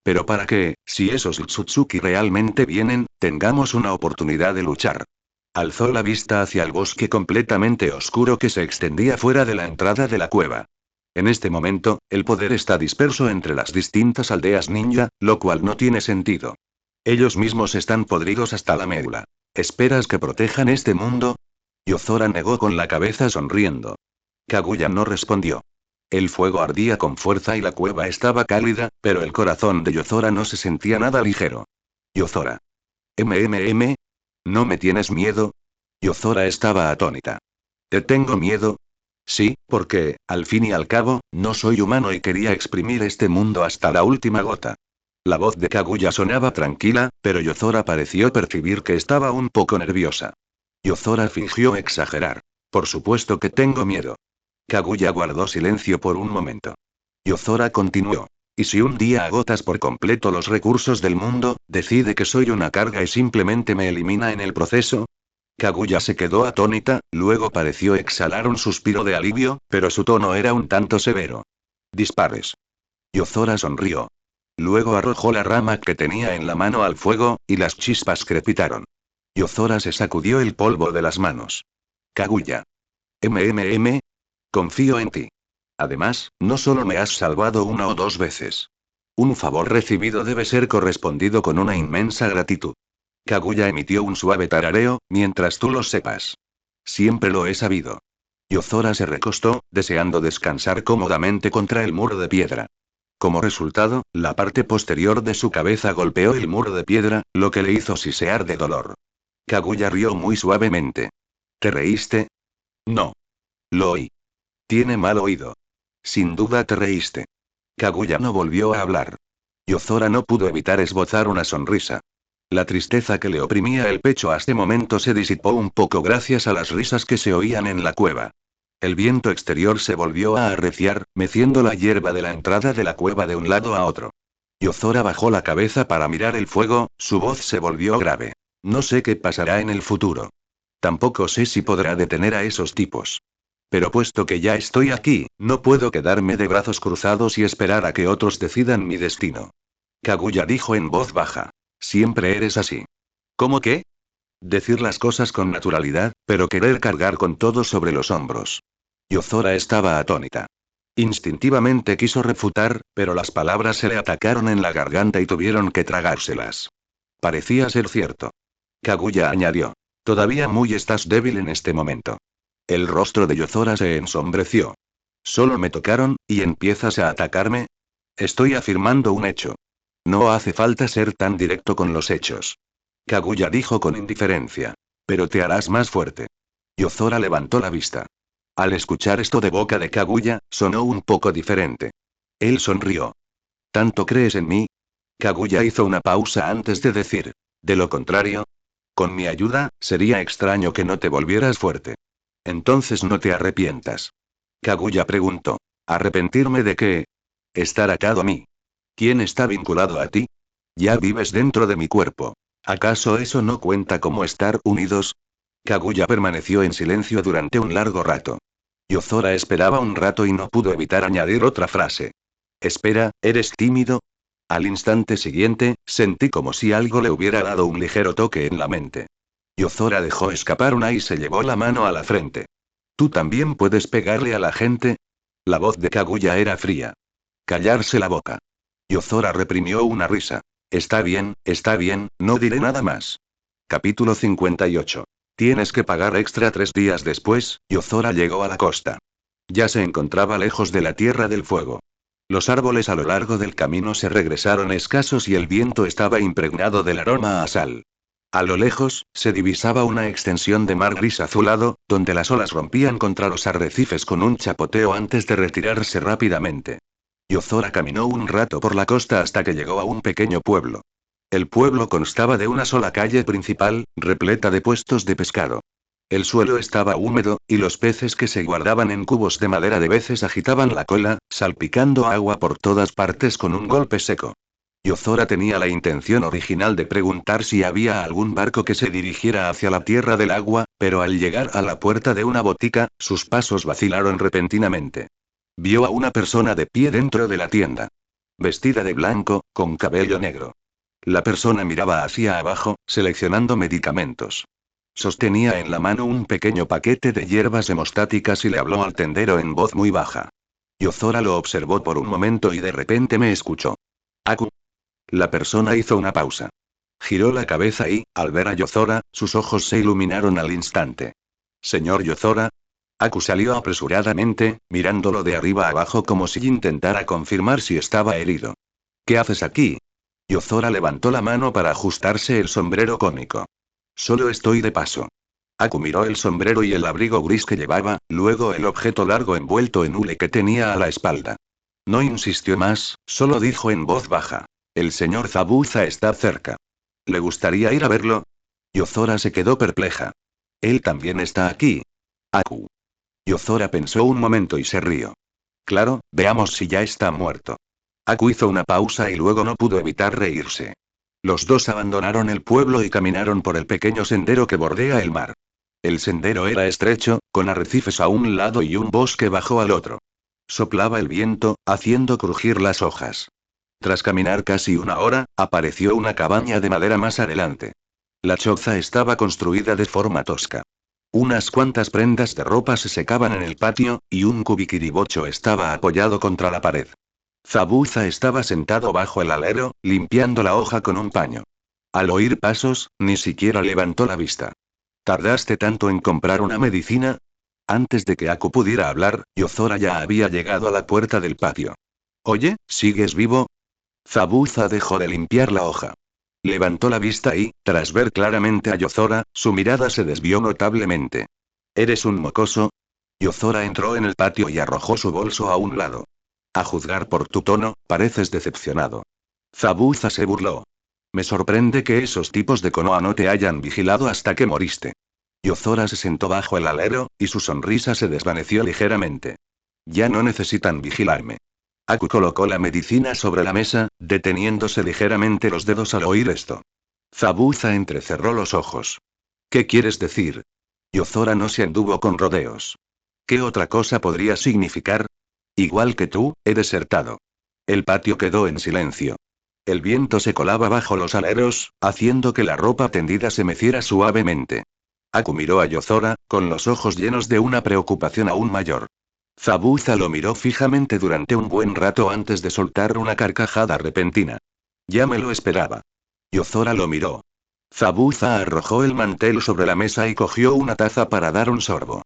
Speaker 1: Pero para que, si esos Utsutsuki realmente vienen, tengamos una oportunidad de luchar. Alzó la vista hacia el bosque completamente oscuro que se extendía fuera de la entrada de la cueva. En este momento, el poder está disperso entre las distintas aldeas ninja, lo cual no tiene sentido. Ellos mismos están podridos hasta la médula. ¿Esperas que protejan este mundo? Yozora negó con la cabeza sonriendo. Kaguya no respondió. El fuego ardía con fuerza y la cueva estaba cálida, pero el corazón de Yozora no se sentía nada ligero. Yozora. MMM. ¿No me tienes miedo? Yozora estaba atónita. ¿Te tengo miedo? Sí, porque, al fin y al cabo, no soy humano y quería exprimir este mundo hasta la última gota. La voz de Kaguya sonaba tranquila, pero Yozora pareció percibir que estaba un poco nerviosa. Yozora fingió exagerar. Por supuesto que tengo miedo. Kaguya guardó silencio por un momento. Yozora continuó. ¿Y si un día agotas por completo los recursos del mundo, decide que soy una carga y simplemente me elimina en el proceso? Kaguya se quedó atónita, luego pareció exhalar un suspiro de alivio, pero su tono era un tanto severo. Dispares. Yozora sonrió. Luego arrojó la rama que tenía en la mano al fuego, y las chispas crepitaron. Yozora se sacudió el polvo de las manos. Kaguya. MMM. Confío en ti. Además, no solo me has salvado una o dos veces. Un favor recibido debe ser correspondido con una inmensa gratitud. Kaguya emitió un suave tarareo, mientras tú lo sepas. Siempre lo he sabido. Yozora se recostó, deseando descansar cómodamente contra el muro de piedra. Como resultado, la parte posterior de su cabeza golpeó el muro de piedra, lo que le hizo sisear de dolor. Kaguya rió muy suavemente. ¿Te reíste? No. Lo oí. Tiene mal oído. Sin duda te reíste. Kaguya no volvió a hablar. Yozora no pudo evitar esbozar una sonrisa. La tristeza que le oprimía el pecho hasta momento se disipó un poco gracias a las risas que se oían en la cueva. El viento exterior se volvió a arreciar, meciendo la hierba de la entrada de la cueva de un lado a otro. Yozora bajó la cabeza para mirar el fuego, su voz se volvió grave. No sé qué pasará en el futuro. Tampoco sé si podrá detener a esos tipos. Pero puesto que ya estoy aquí, no puedo quedarme de brazos cruzados y esperar a que otros decidan mi destino. Kaguya dijo en voz baja. Siempre eres así. ¿Cómo qué? Decir las cosas con naturalidad, pero querer cargar con todo sobre los hombros. Yozora estaba atónita. Instintivamente quiso refutar, pero las palabras se le atacaron en la garganta y tuvieron que tragárselas. Parecía ser cierto. Kaguya añadió. Todavía muy estás débil en este momento. El rostro de Yozora se ensombreció. Solo me tocaron, ¿y empiezas a atacarme? Estoy afirmando un hecho. No hace falta ser tan directo con los hechos. Kaguya dijo con indiferencia. Pero te harás más fuerte. Yozora levantó la vista. Al escuchar esto de boca de Kaguya, sonó un poco diferente. Él sonrió. ¿Tanto crees en mí? Kaguya hizo una pausa antes de decir. De lo contrario, con mi ayuda, sería extraño que no te volvieras fuerte. Entonces no te arrepientas. Kaguya preguntó. ¿Arrepentirme de qué? Estar atado a mí. ¿Quién está vinculado a ti? Ya vives dentro de mi cuerpo. ¿Acaso eso no cuenta como estar unidos? Kaguya permaneció en silencio durante un largo rato. Yozora esperaba un rato y no pudo evitar añadir otra frase. Espera, ¿eres tímido? Al instante siguiente, sentí como si algo le hubiera dado un ligero toque en la mente. Yozora dejó escapar una y se llevó la mano a la frente. ¿Tú también puedes pegarle a la gente? La voz de Kaguya era fría. Callarse la boca. Yozora reprimió una risa. Está bien, no diré nada más. Capítulo 58. Tienes que pagar extra 3 días después, Yozora llegó a la costa. Ya se encontraba lejos de la Tierra del Fuego. Los árboles a lo largo del camino se regresaron escasos y el viento estaba impregnado del aroma a sal. A lo lejos, se divisaba una extensión de mar gris azulado, donde las olas rompían contra los arrecifes con un chapoteo antes de retirarse rápidamente. Yozora caminó un rato por la costa hasta que llegó a un pequeño pueblo. El pueblo constaba de una sola calle principal, repleta de puestos de pescado. El suelo estaba húmedo, y los peces que se guardaban en cubos de madera de veces agitaban la cola, salpicando agua por todas partes con un golpe seco. Yozora tenía la intención original de preguntar si había algún barco que se dirigiera hacia la tierra del agua, pero al llegar a la puerta de una botica, sus pasos vacilaron repentinamente. Vio a una persona de pie dentro de la tienda. Vestida de blanco, con cabello negro. La persona miraba hacia abajo, seleccionando medicamentos. Sostenía en la mano un pequeño paquete de hierbas hemostáticas y le habló al tendero en voz muy baja. Yozora lo observó por un momento y de repente me escuchó. Aku. La persona hizo una pausa. Giró la cabeza y, al ver a Yozora, sus ojos se iluminaron al instante. Señor Yozora. Aku salió apresuradamente, mirándolo de arriba abajo como si intentara confirmar si estaba herido. ¿Qué haces aquí? Yozora levantó la mano para ajustarse el sombrero cónico. Solo estoy de paso. Aku miró el sombrero y el abrigo gris que llevaba, luego el objeto largo envuelto en hule que tenía a la espalda. No insistió más, solo dijo en voz baja. El señor Zabuza está cerca. ¿Le gustaría ir a verlo? Yozora se quedó perpleja. Él también está aquí. Aku. Yozora pensó un momento y se rió. Claro, veamos si ya está muerto. Aku hizo una pausa y luego no pudo evitar reírse. Los dos abandonaron el pueblo y caminaron por el pequeño sendero que bordea el mar. El sendero era estrecho, con arrecifes a un lado y un bosque bajo al otro. Soplaba el viento, haciendo crujir las hojas. Tras caminar casi una hora, apareció una cabaña de madera más adelante. La choza estaba construida de forma tosca. Unas cuantas prendas de ropa se secaban en el patio, y un cubiquiribocho estaba apoyado contra la pared. Zabuza estaba sentado bajo el alero, limpiando la hoja con un paño. Al oír pasos, ni siquiera levantó la vista. ¿Tardaste tanto en comprar una medicina? Antes de que Aku pudiera hablar, Yozora ya había llegado a la puerta del patio. Oye, ¿sigues vivo? Zabuza dejó de limpiar la hoja. Levantó la vista y, tras ver claramente a Yozora, su mirada se desvió notablemente. ¿Eres un mocoso? Yozora entró en el patio y arrojó su bolso a un lado. A juzgar por tu tono, pareces decepcionado. Zabuza se burló. Me sorprende que esos tipos de Konoha no te hayan vigilado hasta que moriste. Yozora se sentó bajo el alero, y su sonrisa se desvaneció ligeramente. Ya no necesitan vigilarme. Aku colocó la medicina sobre la mesa, deteniéndose ligeramente los dedos al oír esto. Zabuza entrecerró los ojos. ¿Qué quieres decir? Yozora no se anduvo con rodeos. ¿Qué otra cosa podría significar? Igual que tú, he desertado. El patio quedó en silencio. El viento se colaba bajo los aleros, haciendo que la ropa tendida se meciera suavemente. Aku miró a Yozora, con los ojos llenos de una preocupación aún mayor. Zabuza lo miró fijamente durante un buen rato antes de soltar una carcajada repentina. Ya me lo esperaba. Yozora lo miró. Zabuza arrojó el mantel sobre la mesa y cogió una taza para dar un sorbo.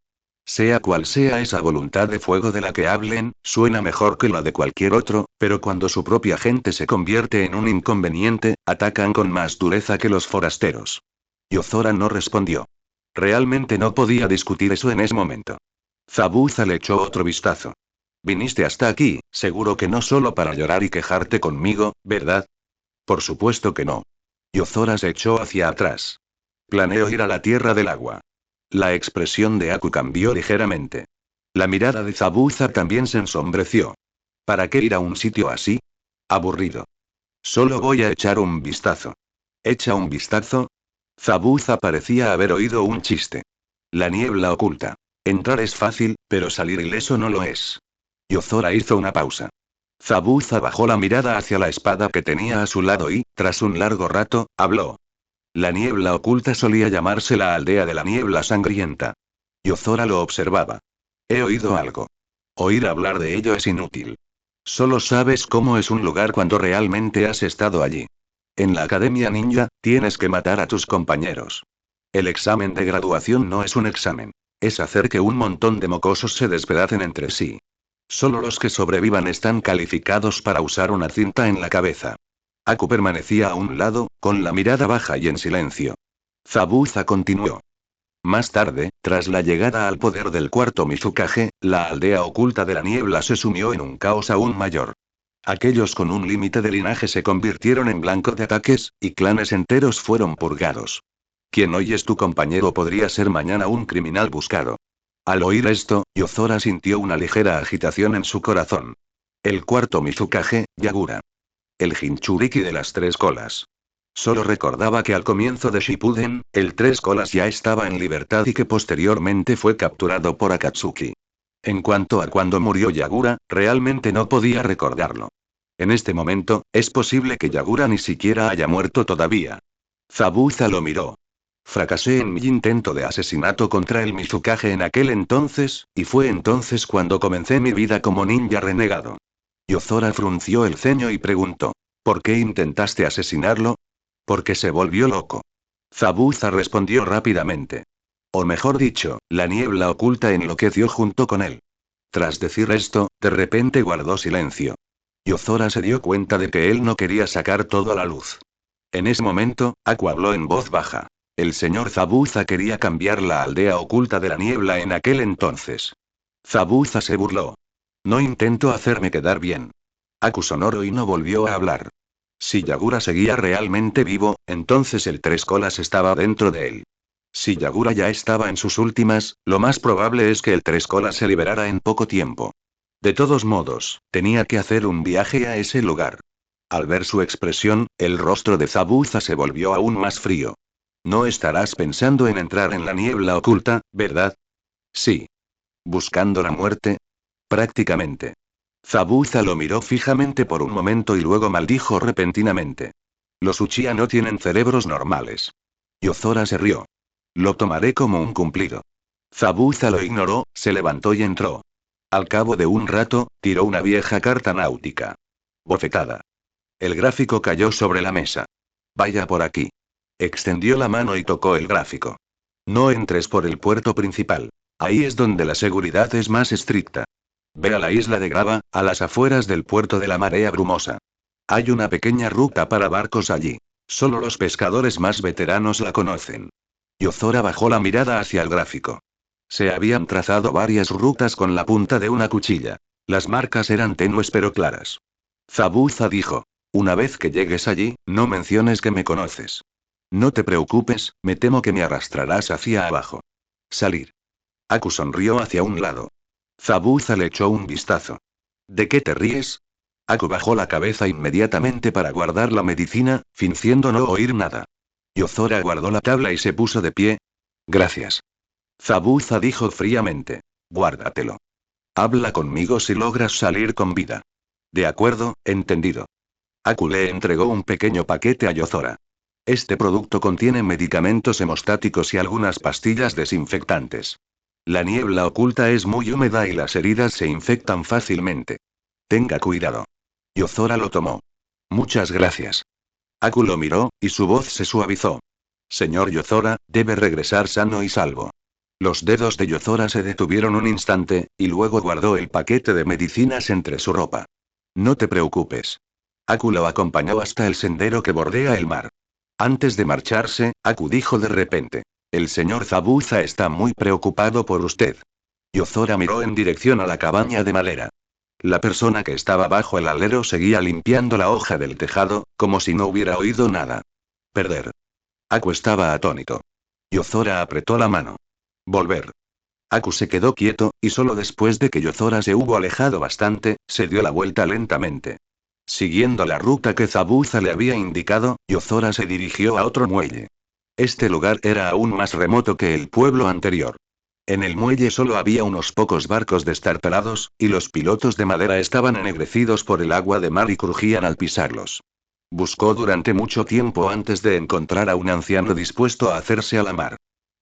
Speaker 1: Sea cual sea esa voluntad de fuego de la que hablen, suena mejor que la de cualquier otro, pero cuando su propia gente se convierte en un inconveniente, atacan con más dureza que los forasteros. Yozora no respondió. Realmente no podía discutir eso en ese momento. Zabuza le echó otro vistazo. Viniste hasta aquí, seguro que no solo para llorar y quejarte conmigo, ¿verdad? Por supuesto que no. Yozora se echó hacia atrás. Planeo ir a la tierra del agua. La expresión de Aku cambió ligeramente. La mirada de Zabuza también se ensombreció. ¿Para qué ir a un sitio así? Aburrido. Solo voy a echar un vistazo. ¿Echa un vistazo? Zabuza parecía haber oído un chiste. La niebla oculta. Entrar es fácil, pero salir ileso no lo es. Yozora hizo una pausa. Zabuza bajó la mirada hacia la espada que tenía a su lado y, tras un largo rato, habló. La niebla oculta solía llamarse la aldea de la niebla sangrienta. Yozora lo observaba. He oído algo. Oír hablar de ello es inútil. Solo sabes cómo es un lugar cuando realmente has estado allí. En la Academia Ninja, tienes que matar a tus compañeros. El examen de graduación no es un examen. Es hacer que un montón de mocosos se despedacen entre sí. Solo los que sobrevivan están calificados para usar una cinta en la cabeza. Aku permanecía a un lado, con la mirada baja y en silencio. Zabuza continuó. Más tarde, tras la llegada al poder del cuarto Mizukage, la aldea oculta de la niebla se sumió en un caos aún mayor. Aquellos con un límite de linaje se convirtieron en blanco de ataques, y clanes enteros fueron purgados. Quien hoy es tu compañero podría ser mañana un criminal buscado. Al oír esto, Yozora sintió una ligera agitación en su corazón. El cuarto Mizukage, Yagura. El Jinchuriki de las tres colas. Solo recordaba que al comienzo de Shippuden, el tres colas ya estaba en libertad y que posteriormente fue capturado por Akatsuki. En cuanto a cuando murió Yagura, realmente no podía recordarlo. En este momento, es posible que Yagura ni siquiera haya muerto todavía. Zabuza lo miró. Fracasé en mi intento de asesinato contra el Mizukage en aquel entonces, y fue entonces cuando comencé mi vida como ninja renegado. Yozora frunció el ceño y preguntó. ¿Por qué intentaste asesinarlo? Porque se volvió loco. Zabuza respondió rápidamente. O mejor dicho, la niebla oculta enloqueció junto con él. Tras decir esto, de repente guardó silencio. Yozora se dio cuenta de que él no quería sacar todo a la luz. En ese momento, Aku habló en voz baja. El señor Zabuza quería cambiar la aldea oculta de la niebla en aquel entonces. Zabuza se burló. No intento hacerme quedar bien. Aku sonoro y no volvió a hablar. Si Yagura seguía realmente vivo, entonces el tres colas estaba dentro de él. Si Yagura ya estaba en sus últimas, lo más probable es que el tres colas se liberara en poco tiempo. De todos modos, tenía que hacer un viaje a ese lugar. Al ver su expresión, el rostro de Zabuza se volvió aún más frío. No estarás pensando en entrar en la niebla oculta, ¿verdad? Sí. ¿Buscando la muerte? Prácticamente. Zabuza lo miró fijamente por un momento y luego maldijo repentinamente. Los Uchiha no tienen cerebros normales. Yozora se rió. Lo tomaré como un cumplido. Zabuza lo ignoró, se levantó y entró. Al cabo de un rato, tiró una vieja carta náutica. Bofetada. El gráfico cayó sobre la mesa. Vaya por aquí. Extendió la mano y tocó el gráfico. No entres por el puerto principal. Ahí es donde la seguridad es más estricta. Ve a la isla de Grava, a las afueras del puerto de la Marea Brumosa. Hay una pequeña ruta para barcos allí. Solo los pescadores más veteranos la conocen. Yozora bajó la mirada hacia el gráfico. Se habían trazado varias rutas con la punta de una cuchilla. Las marcas eran tenues pero claras. Zabuza dijo. Una vez que llegues allí, no menciones que me conoces. No te preocupes, me temo que me arrastrarás hacia abajo. Salir. Aku sonrió hacia un lado. Zabuza le echó un vistazo. ¿De qué te ríes? Aku bajó la cabeza inmediatamente para guardar la medicina, fingiendo no oír nada. Yozora guardó la tabla y se puso de pie. Gracias. Zabuza dijo fríamente. Guárdatelo. Habla conmigo si logras salir con vida. De acuerdo, entendido. Aku le entregó un pequeño paquete a Yozora. Este producto contiene medicamentos hemostáticos y algunas pastillas desinfectantes. La niebla oculta es muy húmeda y las heridas se infectan fácilmente. Tenga cuidado. Yozora lo tomó. Muchas gracias. Aku lo miró, y su voz se suavizó. Señor Yozora, debe regresar sano y salvo. Los dedos de Yozora se detuvieron un instante, y luego guardó el paquete de medicinas entre su ropa. No te preocupes. Aku lo acompañó hasta el sendero que bordea el mar. Antes de marcharse, Aku dijo de repente. El señor Zabuza está muy preocupado por usted. Yozora miró en dirección a la cabaña de madera. La persona que estaba bajo el alero seguía limpiando la hoja del tejado, como si no hubiera oído nada. Perder. Aku estaba atónito. Yozora apretó la mano. Volver. Aku se quedó quieto, y solo después de que Yozora se hubo alejado bastante, se dio la vuelta lentamente. Siguiendo la ruta que Zabuza le había indicado, Yozora se dirigió a otro muelle. Este lugar era aún más remoto que el pueblo anterior. En el muelle solo había unos pocos barcos destartalados, y los pilotos de madera estaban ennegrecidos por el agua de mar y crujían al pisarlos. Buscó durante mucho tiempo antes de encontrar a un anciano dispuesto a hacerse a la mar.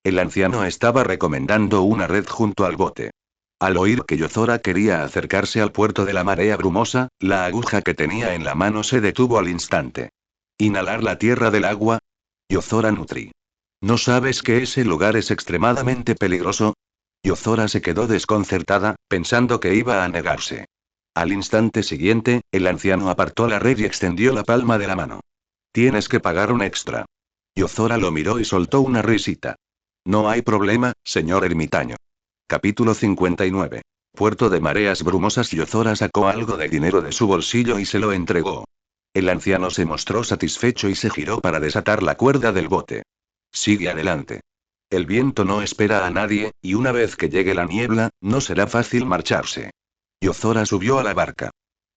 Speaker 1: El anciano estaba recomendando una red junto al bote. Al oír que Yozora quería acercarse al puerto de la Marea Brumosa, la aguja que tenía en la mano se detuvo al instante. ¿Inhalar la tierra del agua? Yozora Nutri. ¿No sabes que ese lugar es extremadamente peligroso? Yozora se quedó desconcertada, pensando que iba a negarse. Al instante siguiente, el anciano apartó la red y extendió la palma de la mano. Tienes que pagar un extra. Yozora lo miró y soltó una risita. No hay problema, señor ermitaño. Capítulo 59. Puerto de mareas brumosas. Yozora sacó algo de dinero de su bolsillo y se lo entregó. El anciano se mostró satisfecho y se giró para desatar la cuerda del bote. Sigue adelante. El viento no espera a nadie, y una vez que llegue la niebla, no será fácil marcharse. Yozora subió a la barca.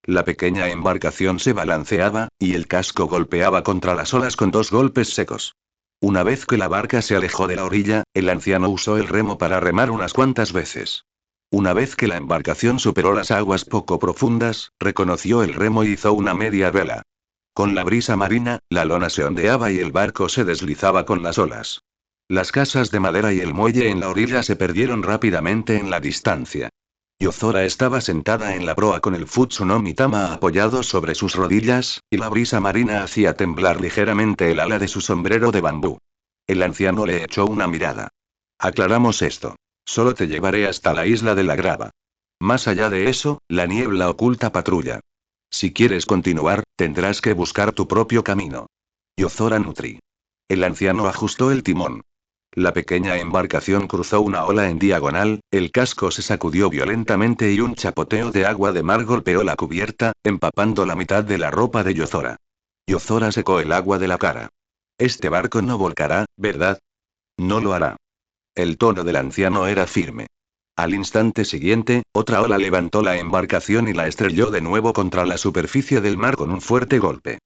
Speaker 1: La pequeña embarcación se balanceaba, y el casco golpeaba contra las olas con dos golpes secos. Una vez que la barca se alejó de la orilla, el anciano usó el remo para remar unas cuantas veces. Una vez que la embarcación superó las aguas poco profundas, reconoció el remo y hizo una media vela. Con la brisa marina, la lona se ondeaba y el barco se deslizaba con las olas. Las casas de madera y el muelle en la orilla se perdieron rápidamente en la distancia. Yozora estaba sentada en la proa con el Futsunomi Tama apoyado sobre sus rodillas, y la brisa marina hacía temblar ligeramente el ala de su sombrero de bambú. El anciano le echó una mirada. Aclaramos esto. Solo te llevaré hasta la isla de la Grava. Más allá de eso, la niebla oculta patrulla. Si quieres continuar, tendrás que buscar tu propio camino. Yozora Nutri. El anciano ajustó el timón. La pequeña embarcación cruzó una ola en diagonal, el casco se sacudió violentamente y un chapoteo de agua de mar golpeó la cubierta, empapando la mitad de la ropa de Yozora. Yozora secó el agua de la cara. Este barco no volcará, ¿verdad? No lo hará. El tono del anciano era firme. Al instante siguiente, otra ola levantó la embarcación y la estrelló de nuevo contra la superficie del mar con un fuerte golpe.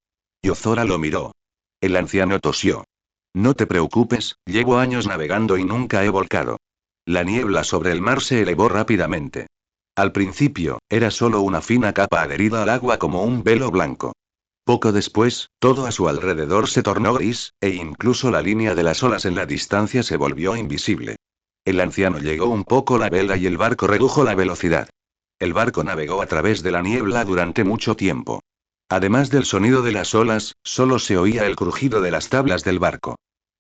Speaker 1: Yozora lo miró. El anciano tosió. No te preocupes, llevo años navegando y nunca he volcado. La niebla sobre el mar se elevó rápidamente. Al principio, era solo una fina capa adherida al agua como un velo blanco. Poco después, todo a su alrededor se tornó gris, e incluso la línea de las olas en la distancia se volvió invisible. El anciano llegó un poco la vela y el barco redujo la velocidad. El barco navegó a través de la niebla durante mucho tiempo. Además del sonido de las olas, solo se oía el crujido de las tablas del barco.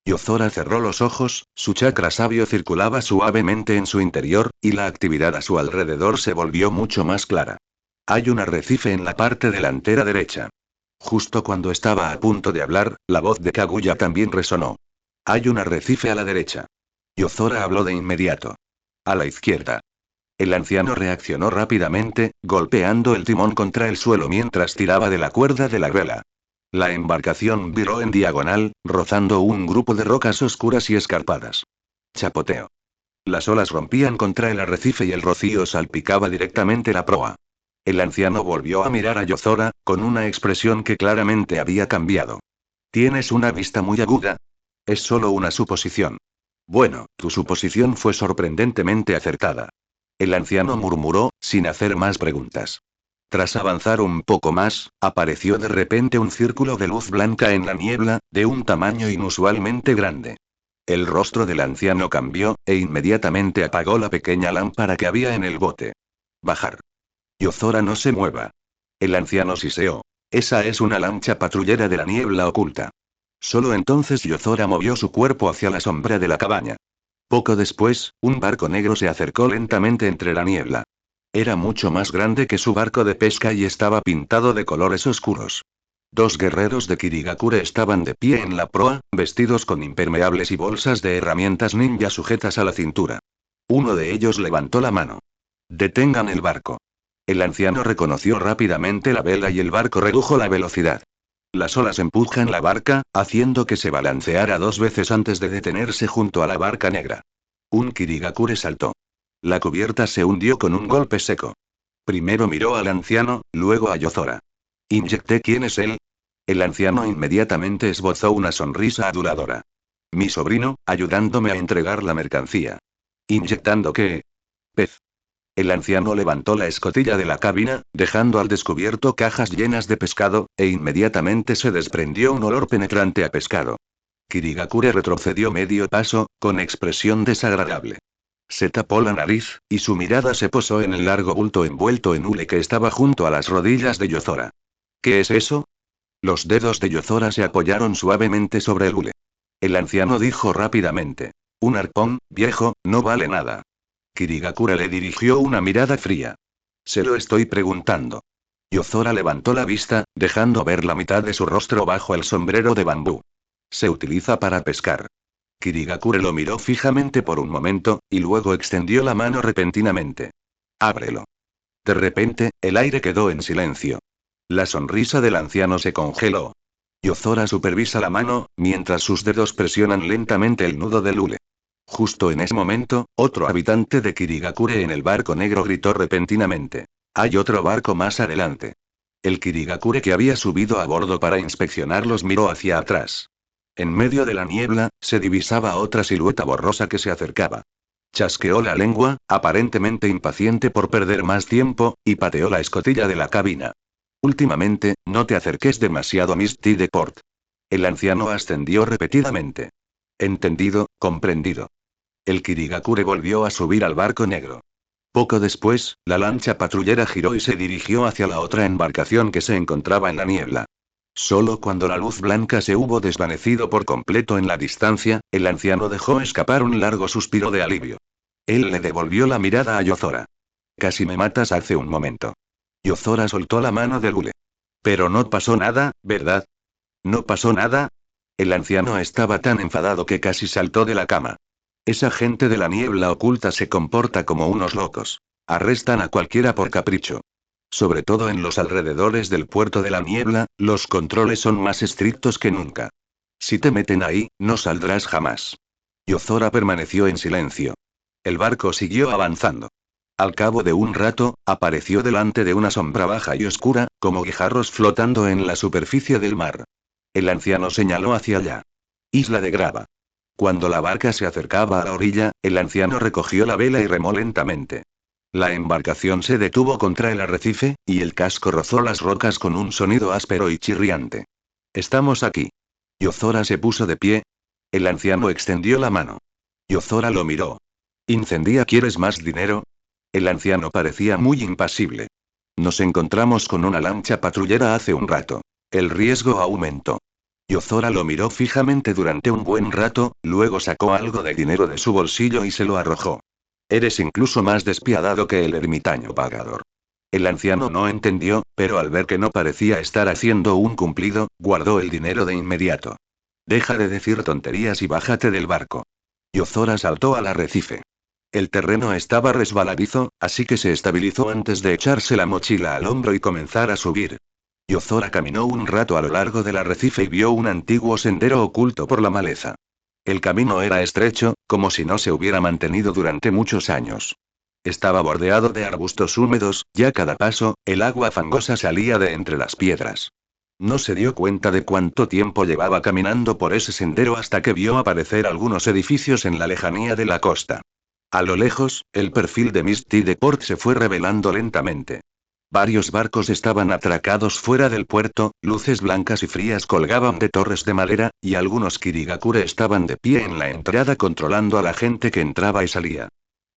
Speaker 1: Yozora cerró los ojos, su chakra sabio circulaba suavemente en su interior, y la actividad a su alrededor se volvió mucho más clara. Hay un arrecife en la parte delantera derecha. Justo cuando estaba a punto de hablar, la voz de Kaguya también resonó. Hay un arrecife a la derecha. Yozora habló de inmediato. A la izquierda. El anciano reaccionó rápidamente, golpeando el timón contra el suelo mientras tiraba de la cuerda de la vela. La embarcación viró en diagonal, rozando un grupo de rocas oscuras y escarpadas. Chapoteo. Las olas rompían contra el arrecife y el rocío salpicaba directamente la proa. El anciano volvió a mirar a Yozora, con una expresión que claramente había cambiado. Tienes una vista muy aguda. Es solo una suposición. Bueno, tu suposición fue sorprendentemente acertada. El anciano murmuró, sin hacer más preguntas. Tras avanzar un poco más, apareció de repente un círculo de luz blanca en la niebla, de un tamaño inusualmente grande. El rostro del anciano cambió, e inmediatamente apagó la pequeña lámpara que había en el bote. Bajar. Yozora, no se mueva. El anciano siseó. Esa es una lancha patrullera de la niebla oculta. Solo entonces Yozora movió su cuerpo hacia la sombra de la cabaña. Poco después, un barco negro se acercó lentamente entre la niebla. Era mucho más grande que su barco de pesca y estaba pintado de colores oscuros. Dos guerreros de Kirigakure estaban de pie en la proa, vestidos con impermeables y bolsas de herramientas ninja sujetas a la cintura. Uno de ellos levantó la mano. Detengan el barco. El anciano reconoció rápidamente la vela y el barco redujo la velocidad. Las olas empujan la barca, haciendo que se balanceara 2 veces antes de detenerse junto a la barca negra. Un Kirigakure saltó. La cubierta se hundió con un golpe seco. Primero miró al anciano, luego a Yozora. Inyecté, ¿quién es él? El anciano inmediatamente esbozó una sonrisa aduladora. Mi sobrino, ayudándome a entregar la mercancía. ¿Inyectando qué? Pez. El anciano levantó la escotilla de la cabina, dejando al descubierto cajas llenas de pescado, e inmediatamente se desprendió un olor penetrante a pescado. Kirigakure retrocedió medio paso, con expresión desagradable. Se tapó la nariz, y su mirada se posó en el largo bulto envuelto en hule que estaba junto a las rodillas de Yozora. ¿Qué es eso? Los dedos de Yozora se apoyaron suavemente sobre el hule. El anciano dijo rápidamente. Un arpón, viejo, no vale nada. Kirigakure le dirigió una mirada fría. Se lo estoy preguntando. Yozora levantó la vista, dejando ver la mitad de su rostro bajo el sombrero de bambú. Se utiliza para pescar. Kirigakure lo miró fijamente por un momento, y luego extendió la mano repentinamente. Ábrelo. De repente, el aire quedó en silencio. La sonrisa del anciano se congeló. Yozora supervisa la mano, mientras sus dedos presionan lentamente el nudo del hule. Justo en ese momento, otro habitante de Kirigakure en el barco negro gritó repentinamente. Hay otro barco más adelante. El Kirigakure que había subido a bordo para inspeccionarlos miró hacia atrás. En medio de la niebla, se divisaba otra silueta borrosa que se acercaba. Chasqueó la lengua, aparentemente impaciente por perder más tiempo, y pateó la escotilla de la cabina. Últimamente, no te acerques demasiado a Misty de Port. El anciano ascendió repetidamente. Entendido, comprendido. El Kirigakure volvió a subir al barco negro. Poco después, la lancha patrullera giró y se dirigió hacia la otra embarcación que se encontraba en la niebla. Solo cuando la luz blanca se hubo desvanecido por completo en la distancia, el anciano dejó escapar un largo suspiro de alivio. Él le devolvió la mirada a Yozora. Casi me matas hace un momento. Yozora soltó la mano del hule. Pero no pasó nada, ¿verdad? ¿No pasó nada? El anciano estaba tan enfadado que casi saltó de la cama. Esa gente de la niebla oculta se comporta como unos locos. Arrestan a cualquiera por capricho. Sobre todo en los alrededores del puerto de la niebla, los controles son más estrictos que nunca. Si te meten ahí, no saldrás jamás. Yozora permaneció en silencio. El barco siguió avanzando. Al cabo de un rato, apareció delante de una sombra baja y oscura, como guijarros flotando en la superficie del mar. El anciano señaló hacia allá. Isla de grava. Cuando la barca se acercaba a la orilla, el anciano recogió la vela y remó lentamente. La embarcación se detuvo contra el arrecife, y el casco rozó las rocas con un sonido áspero y chirriante. Estamos aquí. Yozora se puso de pie. El anciano extendió la mano. Yozora lo miró. ¿Incendía? ¿Quieres más dinero? El anciano parecía muy impasible. Nos encontramos con una lancha patrullera hace un rato. El riesgo aumentó. Yozora lo miró fijamente durante un buen rato, luego sacó algo de dinero de su bolsillo y se lo arrojó. Eres incluso más despiadado que el ermitaño pagador. El anciano no entendió, pero al ver que no parecía estar haciendo un cumplido, guardó el dinero de inmediato. Deja de decir tonterías y bájate del barco. Yozora saltó al arrecife. El terreno estaba resbaladizo, así que se estabilizó antes de echarse la mochila al hombro y comenzar a subir. Yozora caminó un rato a lo largo del arrecife y vio un antiguo sendero oculto por la maleza. El camino era estrecho, como si no se hubiera mantenido durante muchos años. Estaba bordeado de arbustos húmedos, y a cada paso, el agua fangosa salía de entre las piedras. No se dio cuenta de cuánto tiempo llevaba caminando por ese sendero hasta que vio aparecer algunos edificios en la lejanía de la costa. A lo lejos, el perfil de Misty de Port se fue revelando lentamente. Varios barcos estaban atracados fuera del puerto, luces blancas y frías colgaban de torres de madera, y algunos Kirigakure estaban de pie en la entrada controlando a la gente que entraba y salía.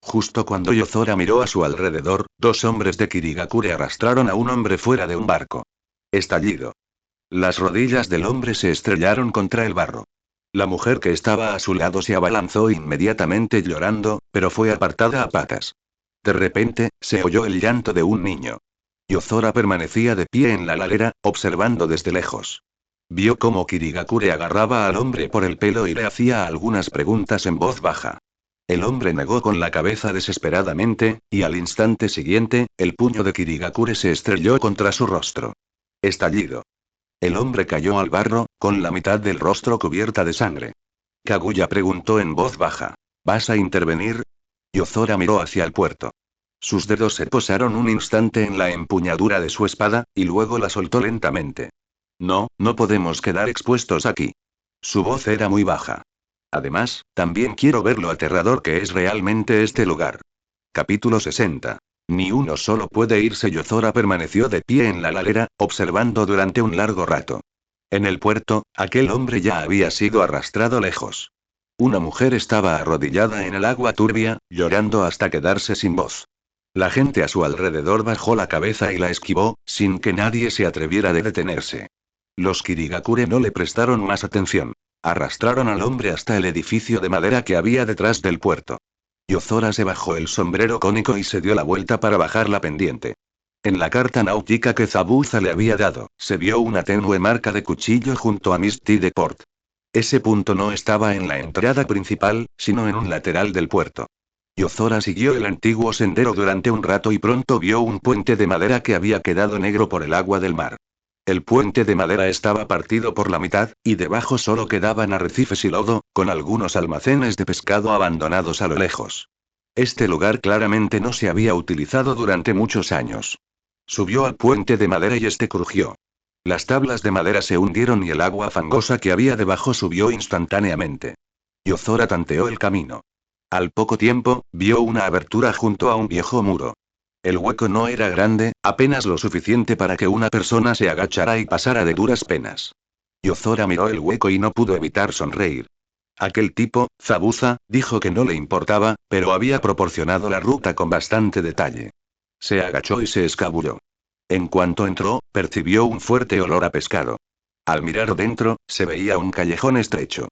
Speaker 1: Justo cuando Yozora miró a su alrededor, dos hombres de Kirigakure arrastraron a un hombre fuera de un barco. Estallido. Las rodillas del hombre se estrellaron contra el barro. La mujer que estaba a su lado se abalanzó inmediatamente llorando, pero fue apartada a patas. De repente, se oyó el llanto de un niño. Yozora permanecía de pie en la ladera, observando desde lejos. Vio cómo Kirigakure agarraba al hombre por el pelo y le hacía algunas preguntas en voz baja. El hombre negó con la cabeza desesperadamente, y al instante siguiente, el puño de Kirigakure se estrelló contra su rostro. Estallido. El hombre cayó al barro, con la mitad del rostro cubierta de sangre. Kaguya preguntó en voz baja. ¿Vas a intervenir? Yozora miró hacia el puerto. Sus dedos se posaron un instante en la empuñadura de su espada, y luego la soltó lentamente. No, no podemos quedar expuestos aquí. Su voz era muy baja. Además, también quiero ver lo aterrador que es realmente este lugar. Capítulo 60. Ni uno solo puede irse. Yozora permaneció de pie en la ladera, observando durante un largo rato. En el puerto, aquel hombre ya había sido arrastrado lejos. Una mujer estaba arrodillada en el agua turbia, llorando hasta quedarse sin voz. La gente a su alrededor bajó la cabeza y la esquivó, sin que nadie se atreviera a detenerse. Los Kirigakure no le prestaron más atención. Arrastraron al hombre hasta el edificio de madera que había detrás del puerto. Yozora se bajó el sombrero cónico y se dio la vuelta para bajar la pendiente. En la carta náutica que Zabuza le había dado, se vio una tenue marca de cuchillo junto a Misty de Port. Ese punto no estaba en la entrada principal, sino en un lateral del puerto. Yozora siguió el antiguo sendero durante un rato y pronto vio un puente de madera que había quedado negro por el agua del mar. El puente de madera estaba partido por la mitad, y debajo solo quedaban arrecifes y lodo, con algunos almacenes de pescado abandonados a lo lejos. Este lugar claramente no se había utilizado durante muchos años. Subió al puente de madera y este crujió. Las tablas de madera se hundieron y el agua fangosa que había debajo subió instantáneamente. Yozora tanteó el camino. Al poco tiempo, vio una abertura junto a un viejo muro. El hueco no era grande, apenas lo suficiente para que una persona se agachara y pasara de duras penas. Yozora miró el hueco y no pudo evitar sonreír. Aquel tipo, Zabuza, dijo que no le importaba, pero había proporcionado la ruta con bastante detalle. Se agachó y se escabulló. En cuanto entró, percibió un fuerte olor a pescado. Al mirar dentro, se veía un callejón estrecho.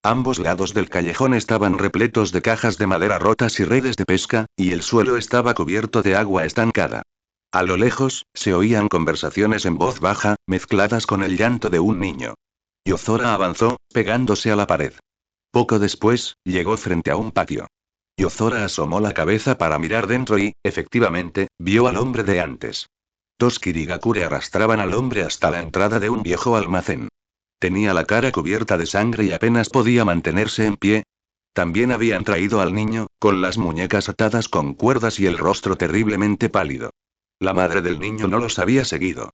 Speaker 1: Ambos lados del callejón estaban repletos de cajas de madera rotas y redes de pesca, y el suelo estaba cubierto de agua estancada. A lo lejos, se oían conversaciones en voz baja, mezcladas con el llanto de un niño. Yozora avanzó, pegándose a la pared. Poco después, llegó frente a un patio. Yozora asomó la cabeza para mirar dentro y, efectivamente, vio al hombre de antes. Dos Kirigakure arrastraban al hombre hasta la entrada de un viejo almacén. Tenía la cara cubierta de sangre y apenas podía mantenerse en pie. También habían traído al niño, con las muñecas atadas con cuerdas y el rostro terriblemente pálido. La madre del niño no los había seguido.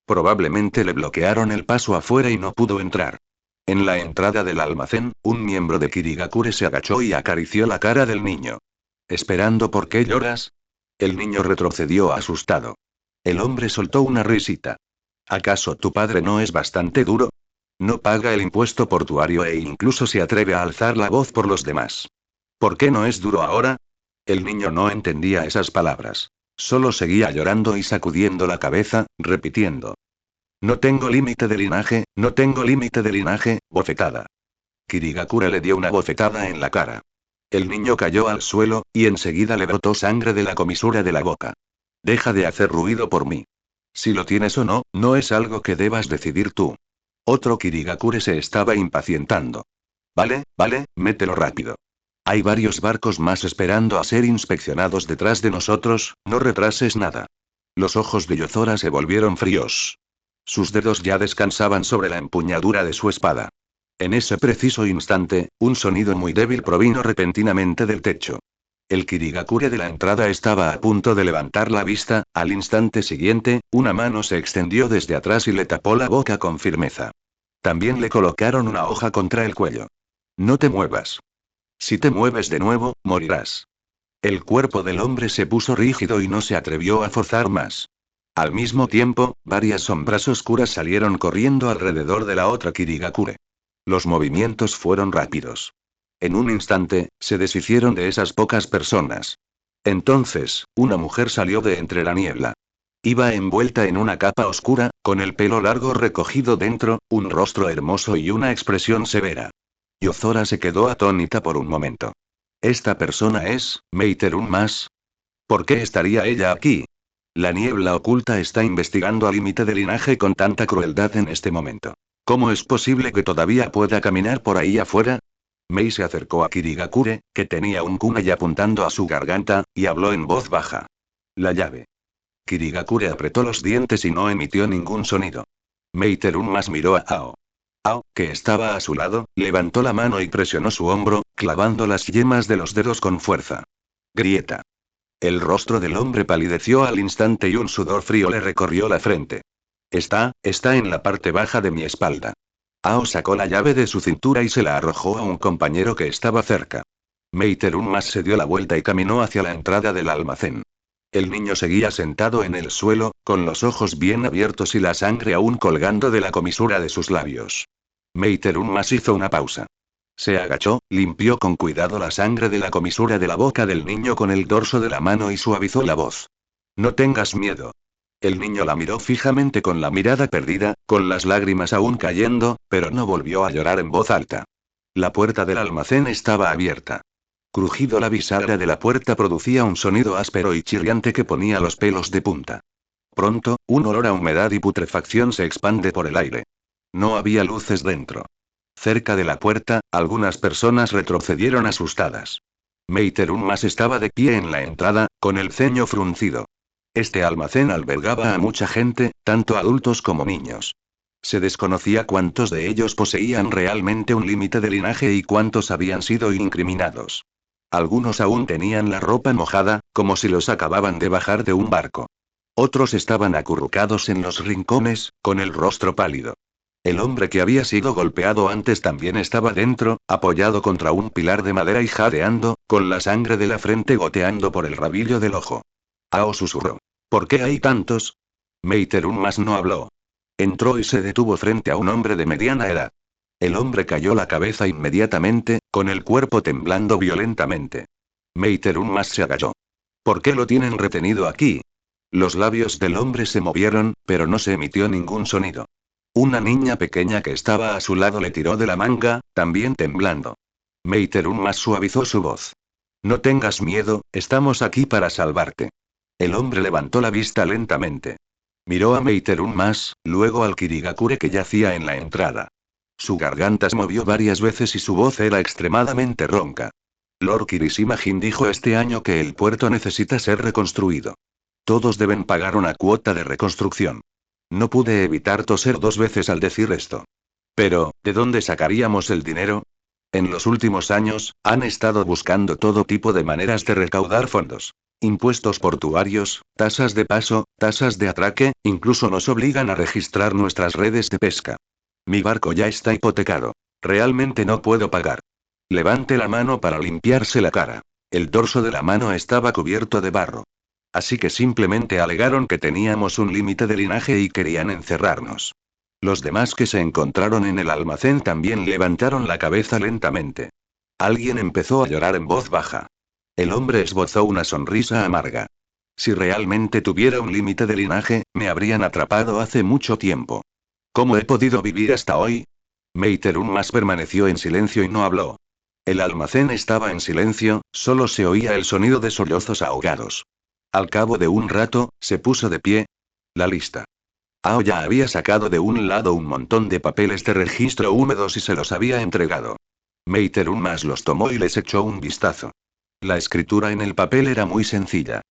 Speaker 1: Probablemente le bloquearon el paso afuera y no pudo entrar. En la entrada del almacén, un miembro de Kirigakure se agachó y acarició la cara del niño. ¿Esperando por qué lloras? El niño retrocedió asustado. El hombre soltó una risita. ¿Acaso tu padre no es bastante duro? No paga el impuesto portuario e incluso se atreve a alzar la voz por los demás. ¿Por qué no es duro ahora? El niño no entendía esas palabras. Solo seguía llorando y sacudiendo la cabeza, repitiendo. No tengo límite de linaje, no tengo límite de linaje, bofetada. Kirigakure le dio una bofetada en la cara. El niño cayó al suelo, y enseguida le brotó sangre de la comisura de la boca. Deja de hacer ruido por mí. Si lo tienes o no, no es algo que debas decidir tú. Otro Kirigakure se estaba impacientando. Vale, vale, mételo rápido. Hay varios barcos más esperando a ser inspeccionados detrás de nosotros, no retrases nada. Los ojos de Yozora se volvieron fríos. Sus dedos ya descansaban sobre la empuñadura de su espada. En ese preciso instante, un sonido muy débil provino repentinamente del techo. El Kirigakure de la entrada estaba a punto de levantar la vista, al instante siguiente, una mano se extendió desde atrás y le tapó la boca con firmeza. También le colocaron una hoja contra el cuello. No te muevas. Si te mueves de nuevo, morirás. El cuerpo del hombre se puso rígido y no se atrevió a forzar más. Al mismo tiempo, varias sombras oscuras salieron corriendo alrededor de la otra Kirigakure. Los movimientos fueron rápidos. En un instante, se deshicieron de esas pocas personas. Entonces, una mujer salió de entre la niebla. Iba envuelta en una capa oscura, con el pelo largo recogido dentro, un rostro hermoso y una expresión severa. Yozora se quedó atónita por un momento. ¿Esta persona es Meiteru más? ¿Por qué estaría ella aquí? La niebla oculta está investigando al límite de linaje con tanta crueldad en este momento. ¿Cómo es posible que todavía pueda caminar por ahí afuera? Mei se acercó a Kirigakure, que tenía un kunai apuntando a su garganta, y habló en voz baja. La llave. Kirigakure apretó los dientes y no emitió ningún sonido. Meiteru más miró a Ao. Ao, que estaba a su lado, levantó la mano y presionó su hombro, clavando las yemas de los dedos con fuerza. Grieta. El rostro del hombre palideció al instante y un sudor frío le recorrió la frente. Está en la parte baja de mi espalda. Ao sacó la llave de su cintura y se la arrojó a un compañero que estaba cerca. Meiteru más se dio la vuelta y caminó hacia la entrada del almacén. El niño seguía sentado en el suelo, con los ojos bien abiertos y la sangre aún colgando de la comisura de sus labios. Meiteru más hizo una pausa. Se agachó, limpió con cuidado la sangre de la comisura de la boca del niño con el dorso de la mano y suavizó la voz. No tengas miedo. El niño la miró fijamente con la mirada perdida, con las lágrimas aún cayendo, pero no volvió a llorar en voz alta. La puerta del almacén estaba abierta. Crujido la bisagra de la puerta producía un sonido áspero y chirriante que ponía los pelos de punta. Pronto, un olor a humedad y putrefacción se expande por el aire. No había luces dentro. Cerca de la puerta, algunas personas retrocedieron asustadas. Meiteru más estaba de pie en la entrada, con el ceño fruncido. Este almacén albergaba a mucha gente, tanto adultos como niños. Se desconocía cuántos de ellos poseían realmente un límite de linaje y cuántos habían sido incriminados. Algunos aún tenían la ropa mojada, como si los acababan de bajar de un barco. Otros estaban acurrucados en los rincones, con el rostro pálido. El hombre que había sido golpeado antes también estaba dentro, apoyado contra un pilar de madera y jadeando, con la sangre de la frente goteando por el rabillo del ojo. Ao susurró. ¿Por qué hay tantos? Meiteru más no habló. Entró y se detuvo frente a un hombre de mediana edad. El hombre cayó la cabeza inmediatamente, con el cuerpo temblando violentamente. Meiteru más se agachó. ¿Por qué lo tienen retenido aquí? Los labios del hombre se movieron, pero no se emitió ningún sonido. Una niña pequeña que estaba a su lado le tiró de la manga, también temblando. Meiteru más suavizó su voz. No tengas miedo, estamos aquí para salvarte. El hombre levantó la vista lentamente. Miró a Meiteru más, luego al Kirigakure que yacía en la entrada. Su garganta se movió varias veces y su voz era extremadamente ronca. Lord Kirishima-jin dijo este año que el puerto necesita ser reconstruido. Todos deben pagar una cuota de reconstrucción. No pude evitar toser 2 veces al decir esto. Pero, ¿de dónde sacaríamos el dinero? En los últimos años, han estado buscando todo tipo de maneras de recaudar fondos. Impuestos portuarios, tasas de paso, tasas de atraque, incluso nos obligan a registrar nuestras redes de pesca. Mi barco ya está hipotecado. Realmente no puedo pagar. Levante la mano para limpiarse la cara. El dorso de la mano estaba cubierto de barro. Así que simplemente alegaron que teníamos un límite de linaje y querían encerrarnos. Los demás que se encontraron en el almacén también levantaron la cabeza lentamente. Alguien empezó a llorar en voz baja. El hombre esbozó una sonrisa amarga. Si realmente tuviera un límite de linaje, me habrían atrapado hace mucho tiempo. ¿Cómo he podido vivir hasta hoy? Meiterunmas permaneció en silencio y no habló. El almacén estaba en silencio, solo se oía el sonido de sollozos ahogados. Al cabo de un rato, se puso de pie. La lista. Ao ya había sacado de un lado un montón de papeles de registro húmedos y se los había entregado. Meiterunmas los tomó y les echó un vistazo. La escritura en el papel era muy sencilla.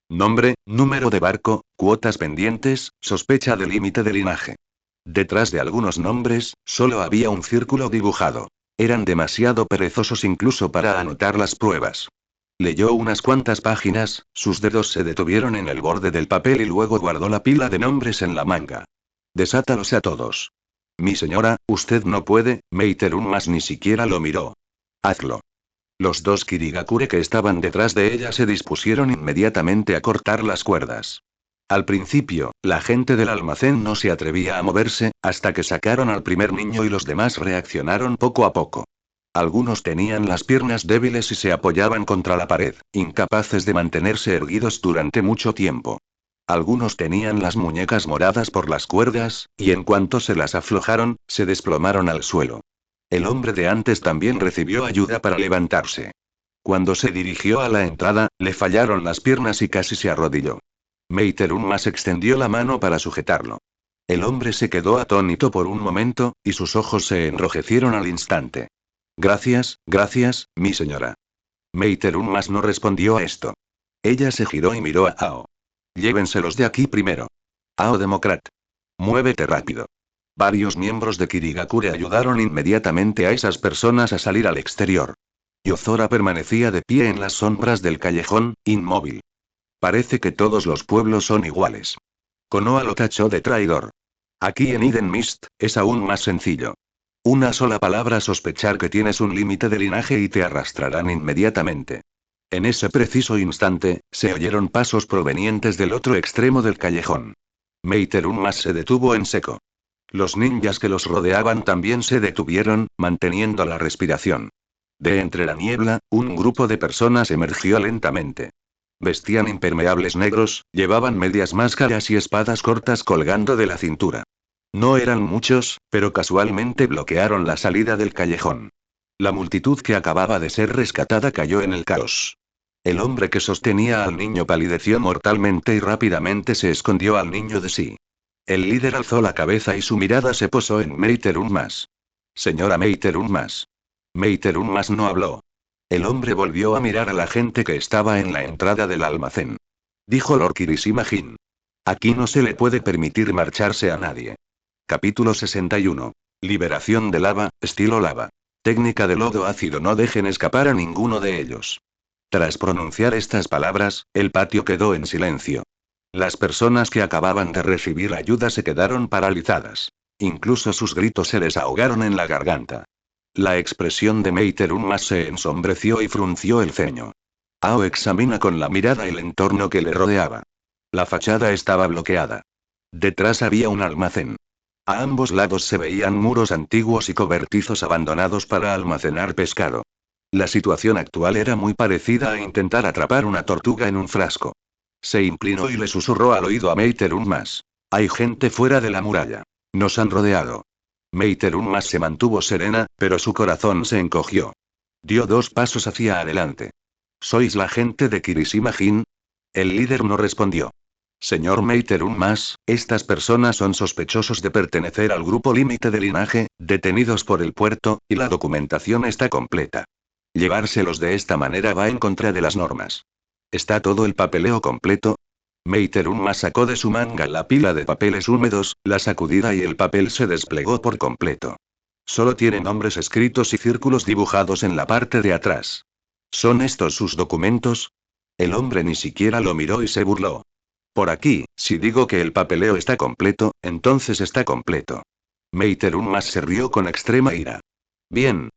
Speaker 1: Nombre, número de barco, cuotas pendientes, sospecha de límite de linaje. Detrás de algunos nombres, solo había un círculo dibujado. Eran demasiado perezosos incluso para anotar las pruebas. Leyó unas cuantas páginas, sus dedos se detuvieron en el borde del papel y luego guardó la pila de nombres en la manga. Desátalos a todos. Mi señora, usted no puede, Meiterunmas ni siquiera lo miró. Hazlo. Los dos Kirigakure que estaban detrás de ella se dispusieron inmediatamente a cortar las cuerdas. Al principio, la gente del almacén no se atrevía a moverse, hasta que sacaron al primer niño y los demás reaccionaron poco a poco. Algunos tenían las piernas débiles y se apoyaban contra la pared, incapaces de mantenerse erguidos durante mucho tiempo. Algunos tenían las muñecas moradas por las cuerdas, y en cuanto se las aflojaron, se desplomaron al suelo. El hombre de antes también recibió ayuda para levantarse. Cuando se dirigió a la entrada, le fallaron las piernas y casi se arrodilló. Meiterunmas extendió la mano para sujetarlo. El hombre se quedó atónito por un momento, y sus ojos se enrojecieron al instante. Gracias, mi señora. Meiterunmas no respondió a esto. Ella se giró y miró a Ao. Llévenselos de aquí primero. Ao Democrat. Muévete rápido. Varios miembros de Kirigakure ayudaron inmediatamente a esas personas a salir al exterior. Yozora permanecía de pie en las sombras del callejón, inmóvil. Parece que todos los pueblos son iguales. Konoha lo tachó de traidor. Aquí en Eden Mist, es aún más sencillo. Una sola palabra sospechar que tienes un límite de linaje y te arrastrarán inmediatamente. En ese preciso instante, se oyeron pasos provenientes del otro extremo del callejón. Meiterunmas se detuvo en seco. Los ninjas que los rodeaban también se detuvieron, manteniendo la respiración. De entre la niebla, un grupo de personas emergió lentamente. Vestían impermeables negros, llevaban medias máscaras y espadas cortas colgando de la cintura. No eran muchos, pero casualmente bloquearon la salida del callejón. La multitud que acababa de ser rescatada cayó en el caos. El hombre que sostenía al niño palideció mortalmente y rápidamente se escondió al niño de sí. El líder alzó la cabeza y su mirada se posó en Meiterunmas. Señora Meiterunmas. Meiterunmas no habló. El hombre volvió a mirar a la gente que estaba en la entrada del almacén. Dijo Lord Kirishima-jin. Aquí no se le puede permitir marcharse a nadie. Capítulo 61. Liberación de lava, estilo lava. Técnica de lodo ácido. No dejen escapar a ninguno de ellos. Tras pronunciar estas palabras, el patio quedó en silencio. Las personas que acababan de recibir ayuda se quedaron paralizadas. Incluso sus gritos se les ahogaron en la garganta. La expresión de Meiterunmas se ensombreció y frunció el ceño. Ao examina con la mirada el entorno que le rodeaba. La fachada estaba bloqueada. Detrás había un almacén. A ambos lados se veían muros antiguos y cobertizos abandonados para almacenar pescado. La situación actual era muy parecida a intentar atrapar una tortuga en un frasco. Se inclinó y le susurró al oído a Meiterunmas. Hay gente fuera de la muralla. Nos han rodeado. Meiterunmas se mantuvo serena, pero su corazón se encogió. Dio 2 pasos hacia adelante. ¿Sois la gente de Kirishima-jin? El líder no respondió. Señor Meiterunmas, estas personas son sospechosos de pertenecer al grupo límite de linaje, detenidos por el puerto, y la documentación está completa. Llevárselos de esta manera va en contra de las normas. ¿Está todo el papeleo completo? Meiterunmas sacó de su manga la pila de papeles húmedos, la sacudida y el papel se desplegó por completo. Solo tiene nombres escritos y círculos dibujados en la parte de atrás. ¿Son estos sus documentos? El hombre ni siquiera lo miró y se burló. Por aquí, si digo que el papeleo está completo, entonces está completo. Meiterunmas se rió con extrema ira. Bien,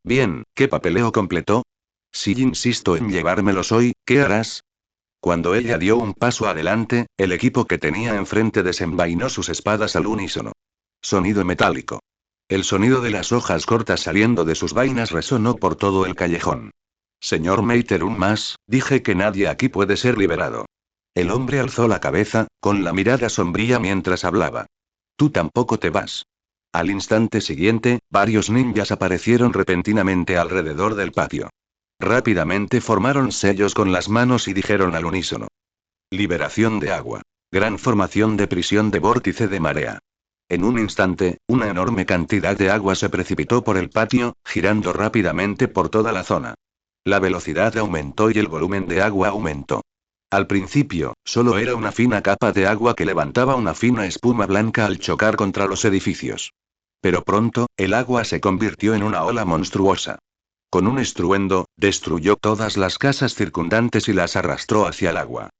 Speaker 1: ¿qué papeleo completó? Si insisto en llevármelos hoy, ¿qué harás? Cuando ella dio un paso adelante, el equipo que tenía enfrente desenvainó sus espadas al unísono. Sonido metálico. El sonido de las hojas cortas saliendo de sus vainas resonó por todo el callejón. Señor Meiterunmas, dije que nadie aquí puede ser liberado. El hombre alzó la cabeza, con la mirada sombría mientras hablaba. Tú tampoco te vas. Al instante siguiente, varios ninjas aparecieron repentinamente alrededor del patio. Rápidamente formaron sellos con las manos y dijeron al unísono. Liberación de agua. Gran formación de prisión de vórtice de marea. En un instante, una enorme cantidad de agua se precipitó por el patio, girando rápidamente por toda la zona. La velocidad aumentó y el volumen de agua aumentó. Al principio, solo era una fina capa de agua que levantaba una fina espuma blanca al chocar contra los edificios. Pero pronto, el agua se convirtió en una ola monstruosa. Con un estruendo, destruyó todas las casas circundantes y las arrastró hacia el agua.